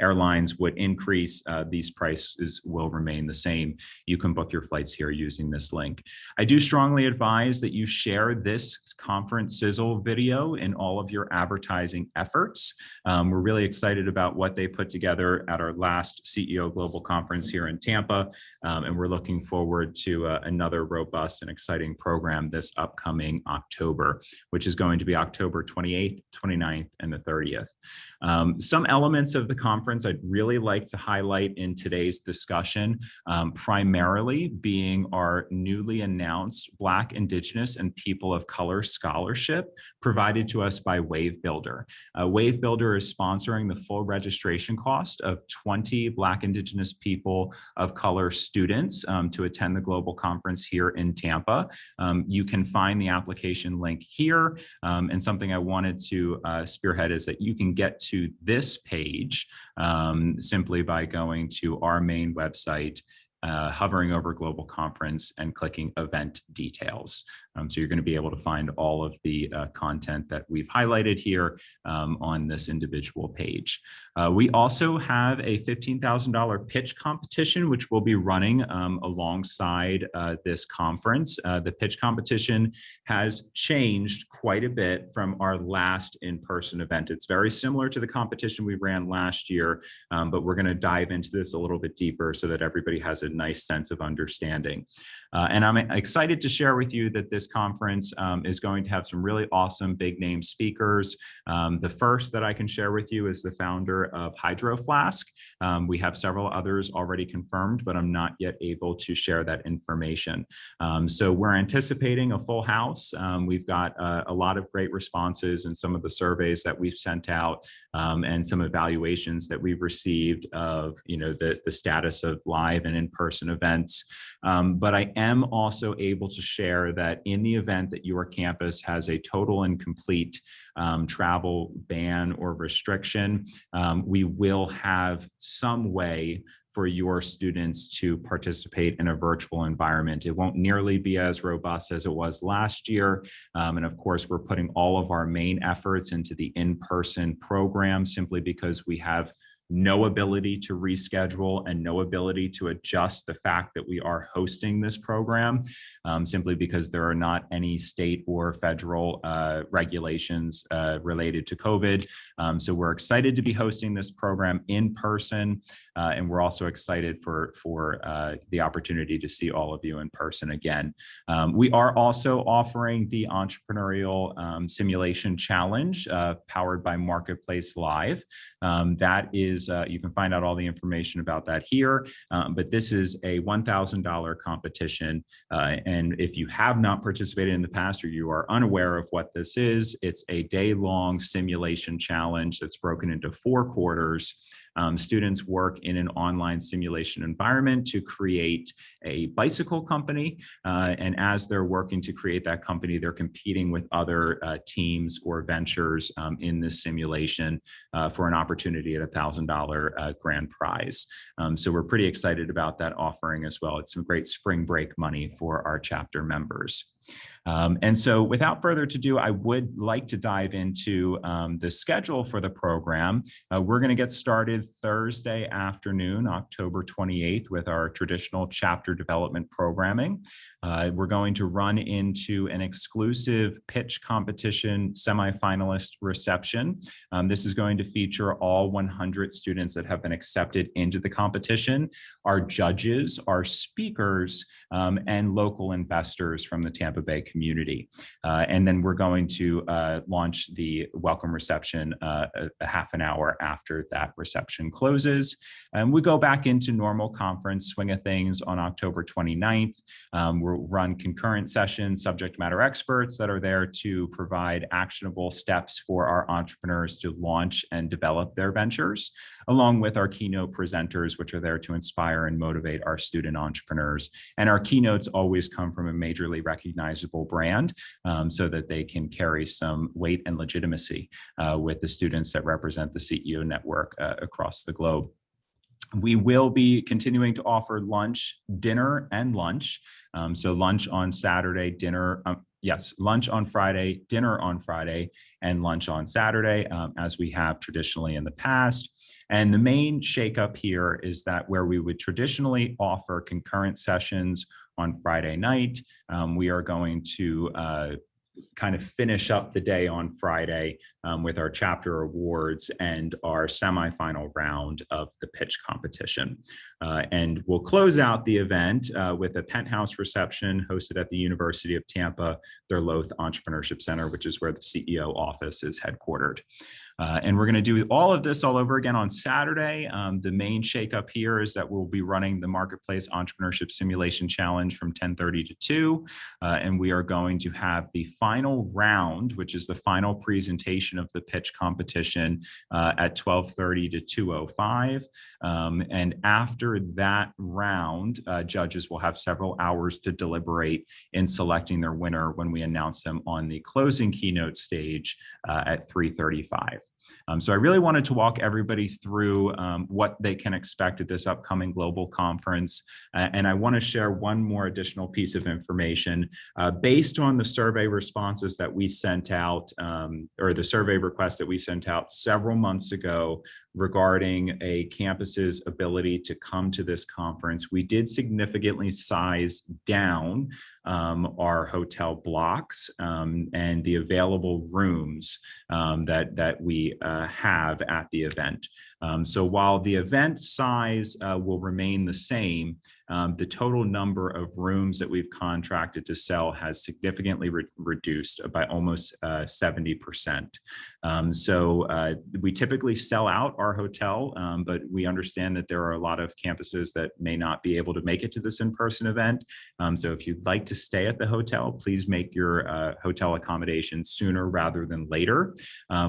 airlines would increase, these prices will remain the same. You can book your flights here using this link. I do strongly advise that you share this conference sizzle video in all of your advertising efforts. We're really excited about what they put together at our last CEO Global Conference here in Tampa, and we're looking forward to another robust and exciting program this upcoming October, which is going to be October 28th 28th, 29th, and the 30th. Some elements of the conference I'd really like to highlight in today's discussion, primarily being our newly announced Black, Indigenous, and People of Color Scholarship provided to us by WaveBuilder. WaveBuilder is sponsoring the full registration cost of 20 Black, Indigenous, People of Color students to attend the global conference here in Tampa. You can find the application link here, and something I wanted to spearhead is that you can get to this page simply by going to our main website, hovering over global conference and clicking event details. So you're going to be able to find all of the content that we've highlighted here on this individual page. We also have a $15,000 pitch competition, which we'll be running alongside this conference. The pitch competition has changed quite a bit from our last in-person event. It's very similar to the competition we ran last year, but we're going to dive into this a little bit deeper so that everybody has a nice sense of understanding. And I'm excited to share with you that this conference is going to have some really awesome big name speakers. The first that I can share with you is the founder of Hydro Flask. We have several others already confirmed, but I'm not yet able to share that information. So we're anticipating a full house. We've got a lot of great responses in some of the surveys that we've sent out and some evaluations that we've received of the status of live and in-person events. But I am also able to share that in the event that your campus has a total and complete travel ban or restriction, we will have some way for your students to participate in a virtual environment. It won't nearly be as robust as it was last year. And of course, we're putting all of our main efforts into the in-person program simply because we have no ability to reschedule and no ability to adjust the fact that we are hosting this program, simply because there are not any state or federal regulations related to COVID. So we're excited to be hosting this program in person, and we're also excited for the opportunity to see all of you in person again. We are also offering the Entrepreneurial Simulation Challenge powered by Marketplace Live. That is, you can find out all the information about that here, but this is a $1,000 competition. And if you have not participated in the past or you are unaware of what this is, it's a day-long simulation challenge that's broken into 4 quarters. Students work in an online simulation environment to create a bicycle company. And as they're working to create that company, they're competing with other teams or ventures in this simulation for an opportunity at a $1,000 grand prize. So we're pretty excited about that offering as well. It's some great spring break money for our chapter members. And so without further ado, I would like to dive into the schedule for the program. We're going to get started Thursday afternoon, October 28th, with our traditional chapter development programming. We're going to run into an exclusive pitch competition semifinalist reception. This is going to feature all 100 students that have been accepted into the competition, our judges, our speakers, and local investors from the Tampa Bay community. And then we're going to launch the welcome reception a half an hour after that reception closes. And we go back into normal conference swing of things on October 29th. We'll run concurrent sessions, subject matter experts that are there to provide actionable steps for our entrepreneurs to launch and develop their ventures, along with our keynote presenters, which are there to inspire and motivate our student entrepreneurs. And our keynotes always come from a majorly recognizable brand so that they can carry some weight and legitimacy with the students that represent the CEO network across the globe. We will be continuing to offer lunch, dinner, and lunch. So lunch on Saturday, dinner, lunch on Friday, dinner on Friday, and lunch on Saturday, as we have traditionally in the past. And the main shakeup here is that where we would traditionally offer concurrent sessions on Friday night, we are going to kind of finish up the day on Friday with our chapter awards and our semifinal round of the pitch competition. And we'll close out the event with a penthouse reception hosted at the University of Tampa, their Loth Entrepreneurship Center, which is where the CEO office is headquartered. And we're going to do all of this all over again on Saturday. The main shakeup here is that we'll be running the Marketplace Entrepreneurship Simulation Challenge from 10:30 to 2. And we are going to have the final round, which is the final presentation of the pitch competition at 12:30 to 2:05. And after that round, judges will have several hours to deliberate in selecting their winner when we announce them on the closing keynote stage at 3:35. So I really wanted to walk everybody through what they can expect at this upcoming global conference. And I want to share one more additional piece of information based on the survey responses that we sent out, or the survey request that we sent out several months ago regarding a campus's ability to come to this conference. We did significantly size down our hotel blocks and the available rooms that we have at the event. So while the event size will remain the same, the total number of rooms that we've contracted to sell has significantly reduced by almost 70%. So we typically sell out our hotel, but we understand that there are a lot of campuses that may not be able to make it to this in-person event. So if you'd like to stay at the hotel, please make your hotel accommodations sooner rather than later.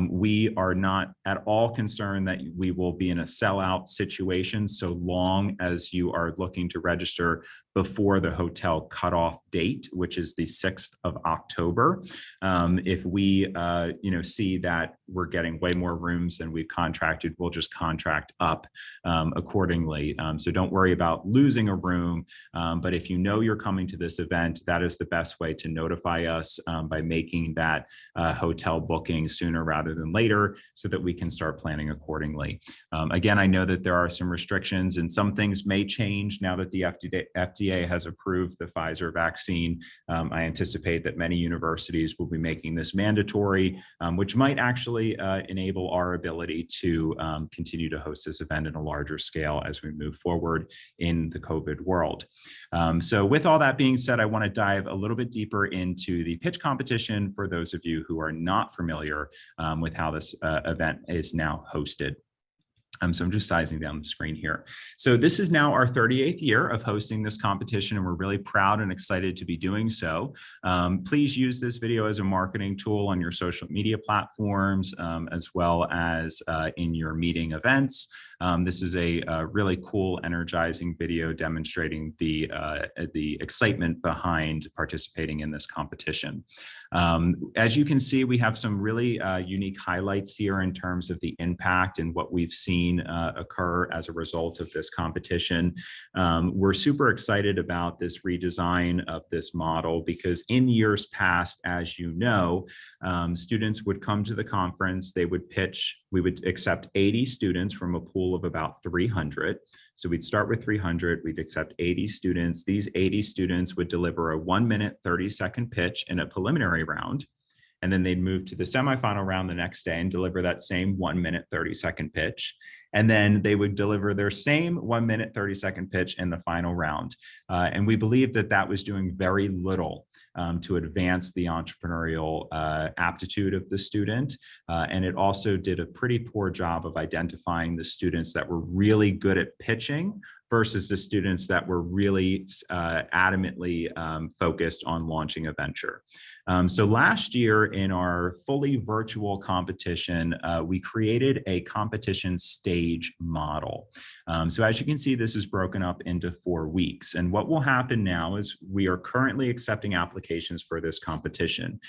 We are not at all concerned that we will be in a sellout situation so long as you are looking to register before the hotel cutoff date, which is the 6th of October. If we see that we're getting way more rooms than we've contracted, we'll just contract up accordingly. So don't worry about losing a room. But if you know you're coming to this event, that is the best way to notify us by making that hotel booking sooner rather than later so that we can start planning accordingly. Again, I know that there are some restrictions and some things may change now that the FDA has approved the Pfizer vaccine. I anticipate that many universities will be making this mandatory, which might actually enable our ability to continue to host this event in a larger scale as we move forward in the COVID world. So with all that being said, I want to dive a little bit deeper into the pitch competition for those of you who are not familiar with how this event is now hosted. So I'm just sizing down the screen here. So this is now our 38th year of hosting this competition, and we're really proud and excited to be doing so. Please use this video as a marketing tool on your social media platforms, as well as in your meeting events. This is a really cool, energizing video demonstrating the excitement behind participating in this competition. As you can see, we have some really unique highlights here in terms of the impact and what we've seen occur as a result of this competition. We're super excited about this redesign of this model because in years past, as you know, students would come to the conference, they would pitch, we would accept 80 students from a pool of about 300. So we'd start with 300, we'd accept 80 students. These 80 students would deliver a 1-minute, 30-second pitch in a preliminary round. And then they'd move to the semifinal round the next day and deliver that same 1-minute, 30-second pitch. And then they would deliver their same 1-minute, 30-second pitch in the final round. And we believe that that was doing very little to advance the entrepreneurial aptitude of the student. And it also did a pretty poor job of identifying the students that were really good at pitching versus the students that were really adamantly focused on launching a venture. So last year in our fully virtual competition, we created a competition stage model. So as you can see, this is broken up into 4 weeks. And what will happen now is we are currently accepting applications for this competition.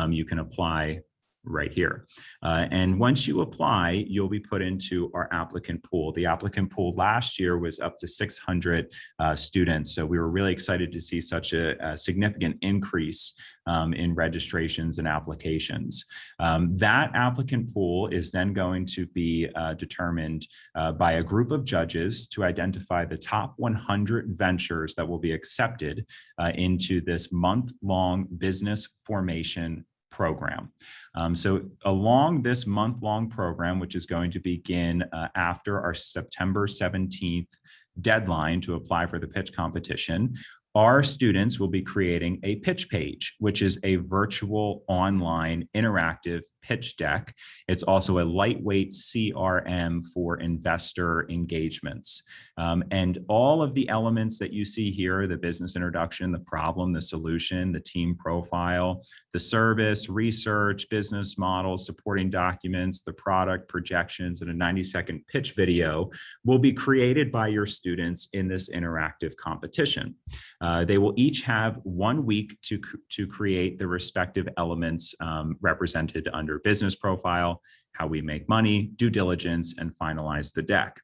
You can apply right here. And once you apply, you'll be put into our applicant pool. The applicant pool last year was up to 600 students. So we were really excited to see such a significant increase in registrations and applications. That applicant pool is then going to be determined by a group of judges to identify the top 100 ventures that will be accepted into this month-long business formation program. So along this month-long program, which is going to begin after our September 17th deadline to apply for the pitch competition, our students will be creating a pitch page, which is a virtual online interactive pitch deck. It's also a lightweight CRM for investor engagements. And all of the elements that you see here, the business introduction, the problem, the solution, the team profile, the service, research, business model, supporting documents, the product projections, and a 90-second pitch video will be created by your students in this interactive competition. They will each have 1 week to create the respective elements represented under business profile, how we make money, due diligence, and finalize the deck.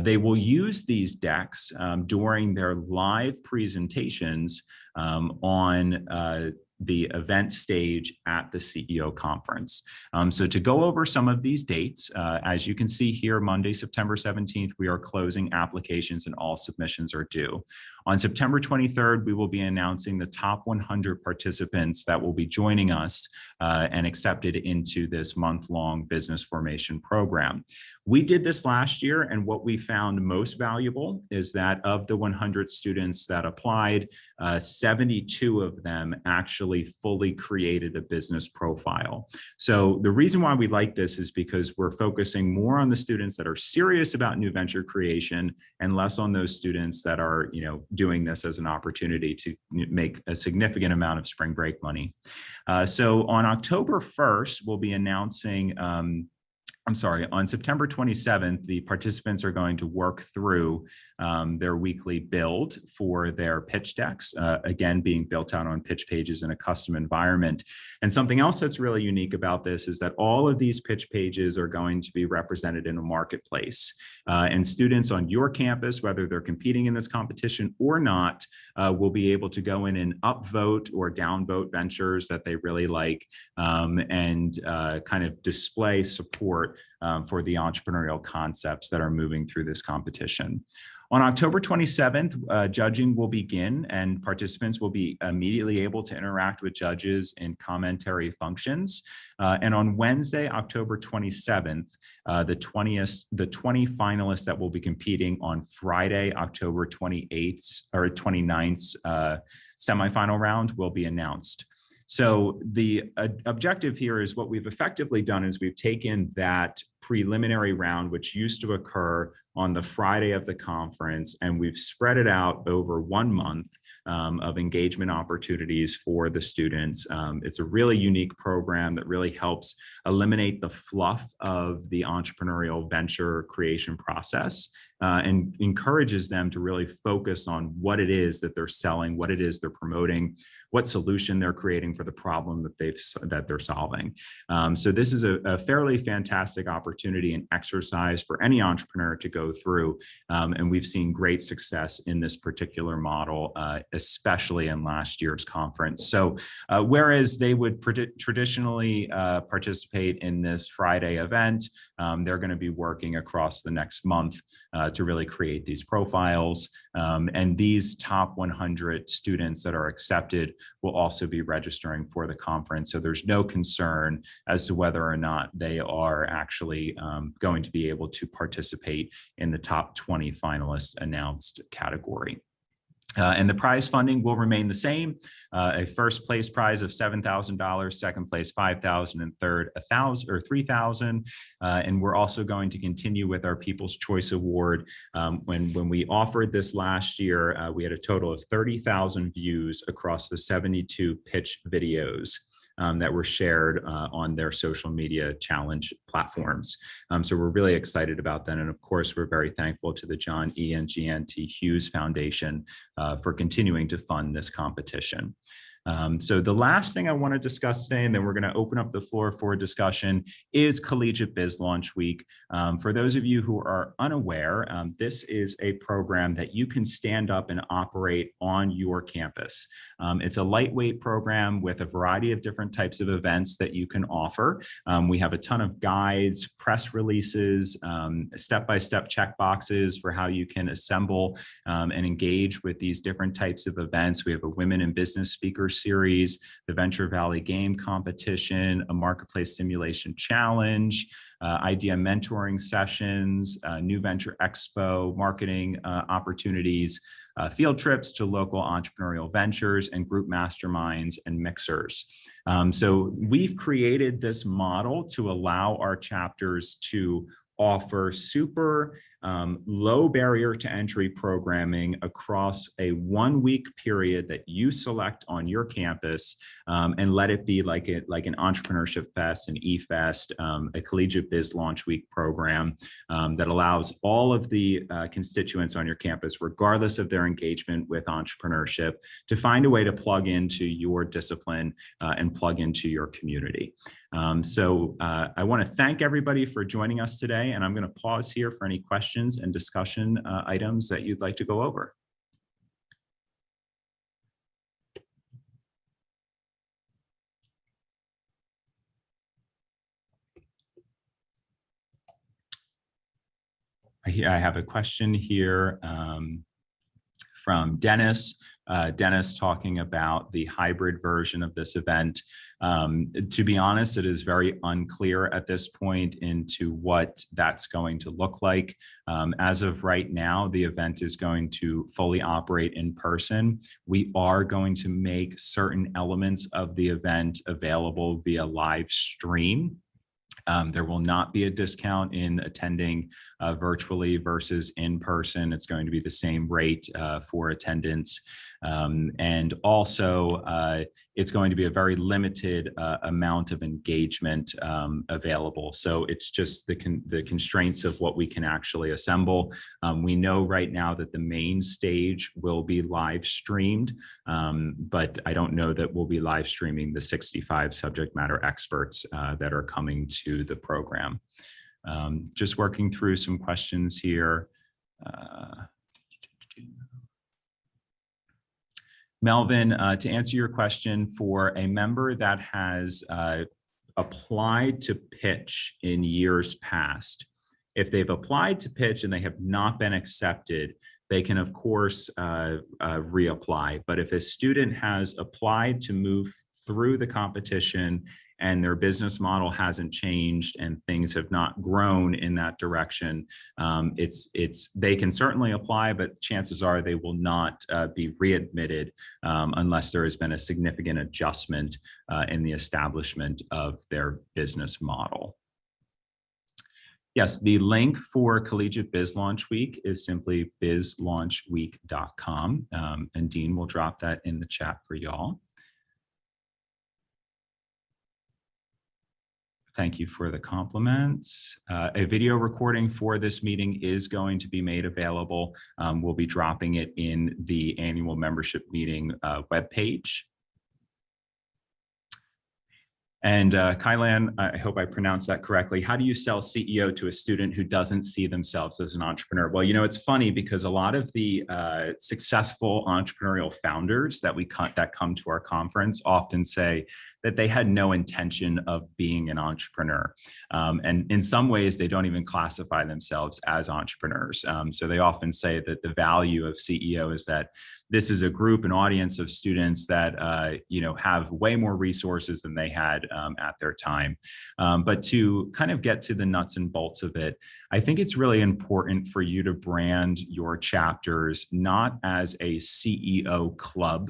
They will use these decks during their live presentations on the event stage at the CEO conference. So to go over some of these dates, as you can see here, Monday, September 17th, we are closing applications and all submissions are due. On September 23rd, we will be announcing the top 100 participants that will be joining us and accepted into this month-long business formation program. We did this last year, and what we found most valuable is that of the 100 students that applied, 72 of them actually fully created a business profile. So the reason why we like this is because we're focusing more on the students that are serious about new venture creation and less on those students that are, doing this as an opportunity to make a significant amount of spring break money. So on October 1st, we'll be announcing on September 27th, the participants are going to work through their weekly build for their pitch decks, again, being built out on pitch pages in a custom environment. And something else that's really unique about this is that all of these pitch pages are going to be represented in a marketplace. And students on your campus, whether they're competing in this competition or not, will be able to go in and upvote or downvote ventures that they really like and kind of display support for the entrepreneurial concepts that are moving through this competition. On October 27th, judging will begin and participants will be immediately able to interact with judges in commentary functions. And on Wednesday, October 27th, the 20 finalists that will be competing on Friday, October 28th or 29th semifinal round will be announced. So the objective here is what we've effectively done is we've taken that preliminary round, which used to occur on the Friday of the conference, and we've spread it out over 1 month of engagement opportunities for the students. It's a really unique program that really helps eliminate the fluff of the entrepreneurial venture creation process and encourages them to really focus on what it is that they're selling, what it is they're promoting, what solution they're creating for the problem that they're solving. So this is a fairly fantastic opportunity and exercise for any entrepreneur to go through. And we've seen great success in this particular model, especially in last year's conference. So whereas they would traditionally participate in this Friday event, they're going to be working across the next month to really create these profiles. And these top 100 students that are accepted will also be registering for the conference. So there's no concern as to whether or not they are actually going to be able to participate in the top 20 finalists announced category. And the prize funding will remain the same. A first place prize of $7,000, second place $5,000, and third $1,000 or $3,000. And we're also going to continue with our People's Choice Award. When we offered this last year, we had a total of 30,000 views across the 72 pitch videos that were shared on their social media challenge platforms. So we're really excited about that. And of course, we're very thankful to the John E. and G.N.T. Hughes Foundation for continuing to fund this competition. So the last thing I want to discuss today, and then we're going to open up the floor for discussion, is Collegiate Biz Launch Week. For those of you who are unaware, this is a program that you can stand up and operate on your campus. It's a lightweight program with a variety of different types of events that you can offer. We have a ton of guides, press releases, step-by-step checkboxes for how you can assemble and engage with these different types of events. We have a women in business speakers Series, the Venture Valley Game Competition, a Marketplace Simulation Challenge, idea mentoring sessions, New Venture Expo, marketing opportunities, field trips to local entrepreneurial ventures, and group masterminds and mixers. So we've created this model to allow our chapters to offer super low barrier to entry programming across a 1 week period that you select on your campus, and let it be like an entrepreneurship fest, an e-fest, a collegiate biz launch week program that allows all of the constituents on your campus, regardless of their engagement with entrepreneurship, to find a way to plug into your discipline and plug into your community. So I want to thank everybody for joining us today, and I'm going to pause here for any questions and discussion items that you'd like to go over. I have a question here from Dennis. Dennis talking about the hybrid version of this event. To be honest, it is very unclear at this point into what that's going to look like. As of right now, the event is going to fully operate in person. We are going to make certain elements of the event available via live stream. There will not be a discount in attending virtually versus in person. It's going to be the same rate for attendance. And also, it's going to be a very limited amount of engagement available. So it's just the constraints of what we can actually assemble. We know right now that the main stage will be live streamed, but I don't know that we'll be live streaming the 65 subject matter experts that are coming to the program. Just working through some questions here. Melvin, to answer your question, for a member that has applied to pitch in years past, if they've applied to pitch and they have not been accepted, they can, of course, reapply. But if a student has applied to move through the competition and their business model hasn't changed and things have not grown in that direction, they can certainly apply, but chances are they will not be readmitted unless there has been a significant adjustment in the establishment of their business model. Yes, the link for Collegiate Biz Launch Week is simply bizlaunchweek.com, and Dean will drop that in the chat for y'all. Thank you for the compliments. A video recording for this meeting is going to be made available. We'll be dropping it in the annual membership meeting webpage. And Kylan, I hope I pronounced that correctly. How do you sell CEO to a student who doesn't see themselves as an entrepreneur? Well, you know, it's funny because a lot of the successful entrepreneurial founders that come to our conference often say that they had no intention of being an entrepreneur. And in some ways, they don't even classify themselves as entrepreneurs. So they often say that the value of CEO is that this is a group, an audience of students that have way more resources than they had at their time. But to kind of get to the nuts and bolts of it, I think it's really important for you to brand your chapters not as a CEO club,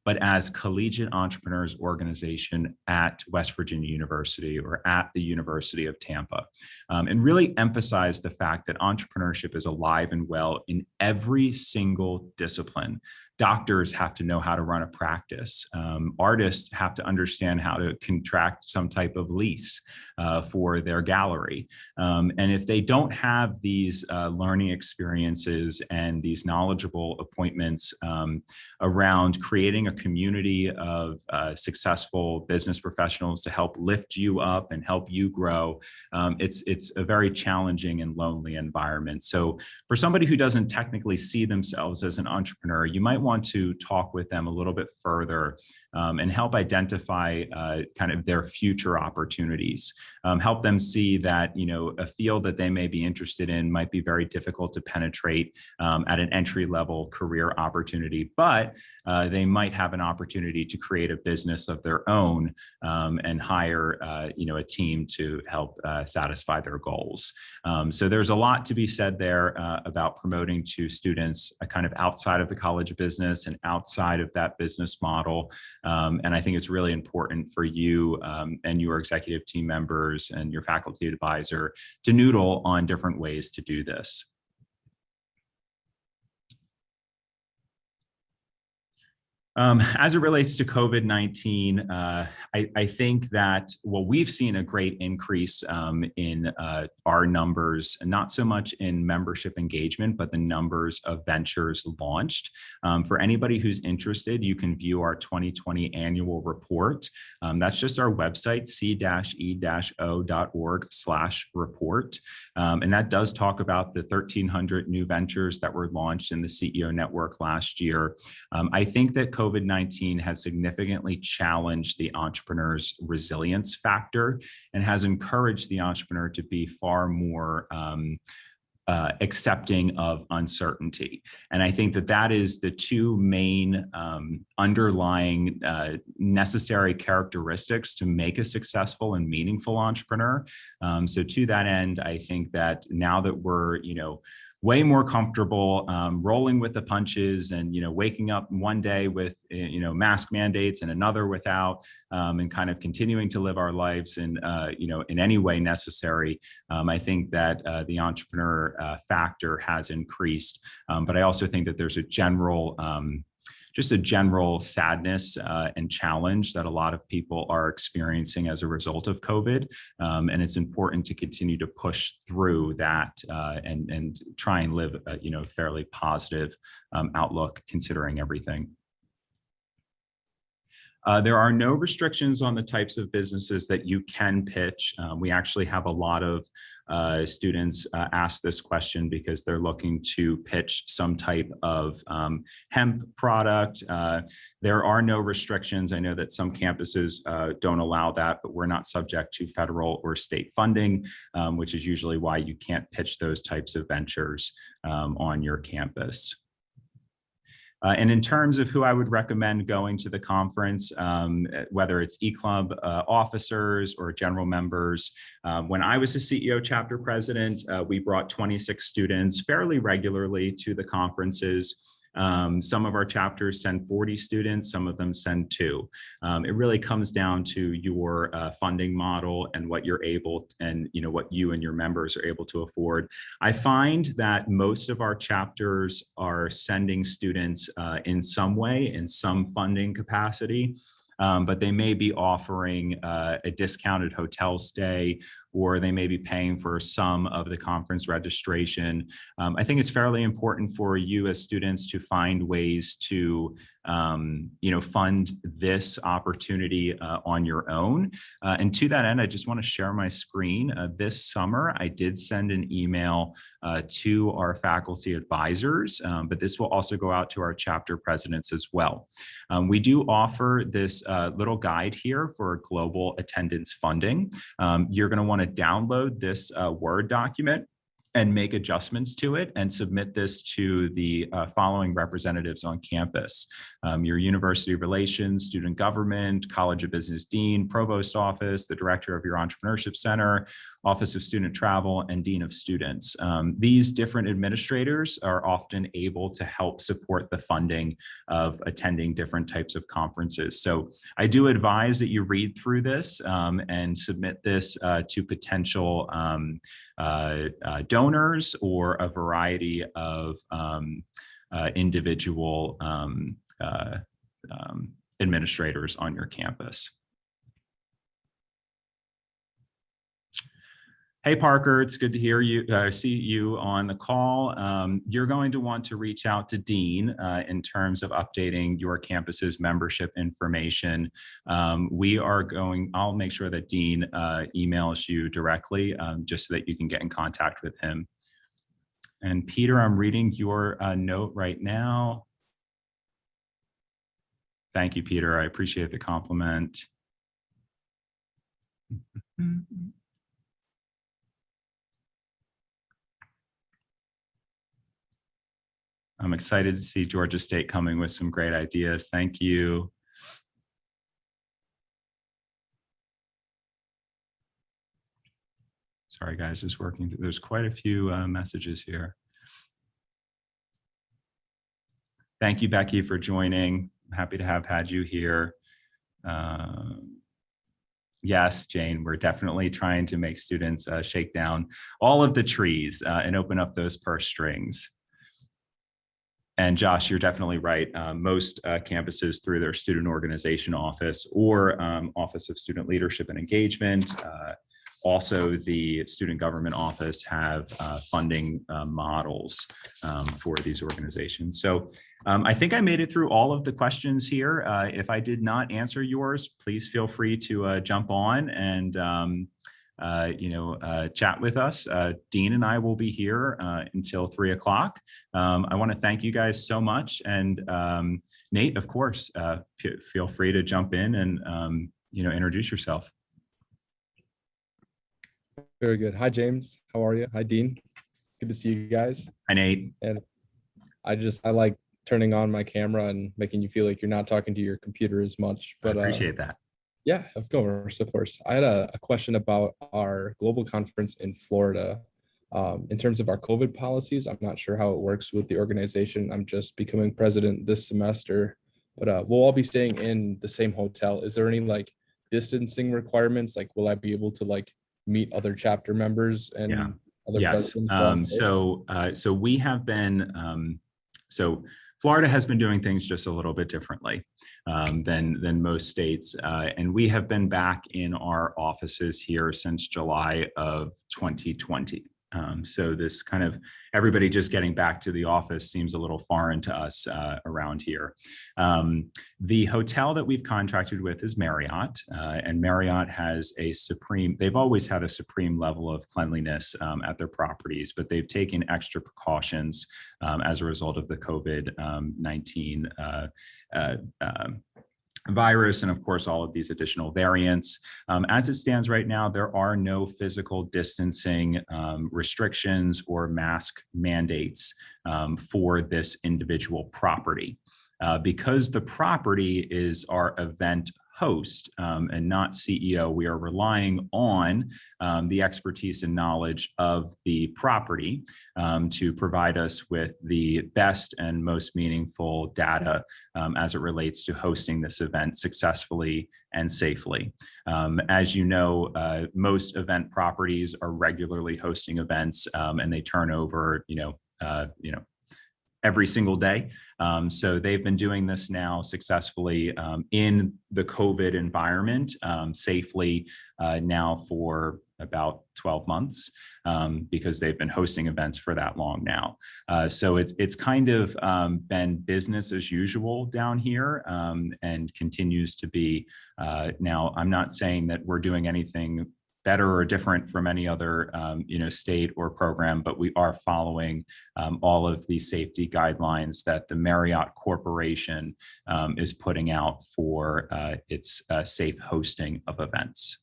but as Collegiate Entrepreneurs Organization at West Virginia University or at the University of Tampa, and really emphasize the fact that entrepreneurship is alive and well in every single discipline. Doctors have to know how to run a practice. Artists have to understand how to contract some type of lease for their gallery. And if they don't have these learning experiences and these knowledgeable appointments around creating a community of successful business professionals to help lift you up and help you grow, it's a very challenging and lonely environment. So for somebody who doesn't technically see themselves as an entrepreneur, you might want to talk with them a little bit further and help identify kind of their future opportunities. Help them see that, a field that they may be interested in might be very difficult to penetrate at an entry-level career opportunity, but they might have have an opportunity to create a business of their own and hire a team to help satisfy their goals. So there's a lot to be said there about promoting to students kind of outside of the College of Business and outside of that business model. And I think it's really important for you and your executive team members and your faculty advisor to noodle on different ways to do this. As it relates to COVID-19, I think that, well, we've seen a great increase in our numbers, not so much in membership engagement, but the numbers of ventures launched. For anybody who's interested, you can view our 2020 annual report. That's just our website, c-e-o.org/report. And that does talk about the 1,300 new ventures that were launched in the CEO network last year. I think that COVID-19 has significantly challenged the entrepreneur's resilience factor and has encouraged the entrepreneur to be far more accepting of uncertainty. And I think that that is the two main underlying necessary characteristics to make a successful and meaningful entrepreneur. So to that end, I think that now that we're, way more comfortable rolling with the punches and, waking up one day with, mask mandates and another without, and kind of continuing to live our lives in, in any way necessary. I think that the entrepreneur factor has increased, but I also think that there's a general sadness and challenge that a lot of people are experiencing as a result of COVID. And it's important to continue to push through that and try and live a fairly positive outlook considering everything. There are no restrictions on the types of businesses that you can pitch. We actually have a lot of students ask this question because they're looking to pitch some type of hemp product. There are no restrictions. I know that some campuses don't allow that, but we're not subject to federal or state funding, which is usually why you can't pitch those types of ventures on your campus. And in terms of who I would recommend going to the conference, whether it's eClub officers or general members, when I was a CEO chapter president, we brought 26 students fairly regularly to the conferences. Some of our chapters send 40 students, some of them send 2. It really comes down to your funding model and what you're able and what you and your members are able to afford. I find that most of our chapters are sending students in some way, in some funding capacity. But they may be offering a discounted hotel stay, or they may be paying for some of the conference registration. I think it's fairly important for you as students to find ways to fund this opportunity on your own. And to that end, I just want to share my screen. This summer, I did send an email to our faculty advisors, but this will also go out to our chapter presidents as well. We do offer this little guide here for global attendance funding. You're going to want to download this Word document and make adjustments to it and submit this to the following representatives on campus: your university relations, student government, College of Business dean, provost office, the director of your entrepreneurship center, office of student travel, and dean of students. These different administrators are often able to help support the funding of attending different types of conferences. So I do advise that you read through this and submit this to potential donors or a variety of individual administrators on your campus. Hey, Parker, it's good to hear you, see you on the call. You're going to want to reach out to Dean in terms of updating your campus's membership information. I'll make sure that Dean emails you directly just so that you can get in contact with him. And Peter, I'm reading your note right now. Thank you, Peter. I appreciate the compliment. I'm excited to see Georgia State coming with some great ideas. Thank you. Sorry, guys, just working through. There's quite a few messages here. Thank you, Becky, for joining. I'm happy to have had you here. Yes, Jane, we're definitely trying to make students shake down all of the trees and open up those purse strings. And Josh, you're definitely right. Most campuses through their student organization office or Office of Student Leadership and Engagement, also the student government office have funding models for these organizations. So I think I made it through all of the questions here. If I did not answer yours, please feel free to jump on and chat with us. Dean and I will be here until 3 o'clock. I want to thank you guys so much. And Nate, of course, feel free to jump in and introduce yourself. Very good. Hi, James. How are you? Hi, Dean. Good to see you guys. Hi, Nate. And I like turning on my camera and making you feel like you're not talking to your computer as much. But I appreciate that. Yeah, of course, of course. I had a question about our global conference in Florida. In terms of our COVID policies, I'm not sure how it works with the organization. I'm just becoming president this semester, but we'll all be staying in the same hotel. Is there any like distancing requirements? Like, will I be able to like meet other chapter members and other Yes. presidents? So we have been, so Florida has been doing things just a little bit differently than most states. And we have been back in our offices here since July of 2020. So this kind of everybody just getting back to the office seems a little foreign to us around here. The hotel that we've contracted with is Marriott, and Marriott has they've always had a supreme level of cleanliness at their properties, but they've taken extra precautions as a result of the COVID-19 virus and of course all of these additional variants. As it stands right now, there are no physical distancing restrictions or mask mandates for this individual property. Because the property is our event host and not CEO, we are relying on the expertise and knowledge of the property to provide us with the best and most meaningful data as it relates to hosting this event successfully and safely. As you know, most event properties are regularly hosting events and they turn over, every single day. So they've been doing this now successfully in the COVID environment safely now for about 12 months because they've been hosting events for that long now. So it's kind of been business as usual down here and continues to be. Now, I'm not saying that we're doing anything better or different from any other state or program, but we are following all of the safety guidelines that the Marriott Corporation is putting out for its safe hosting of events.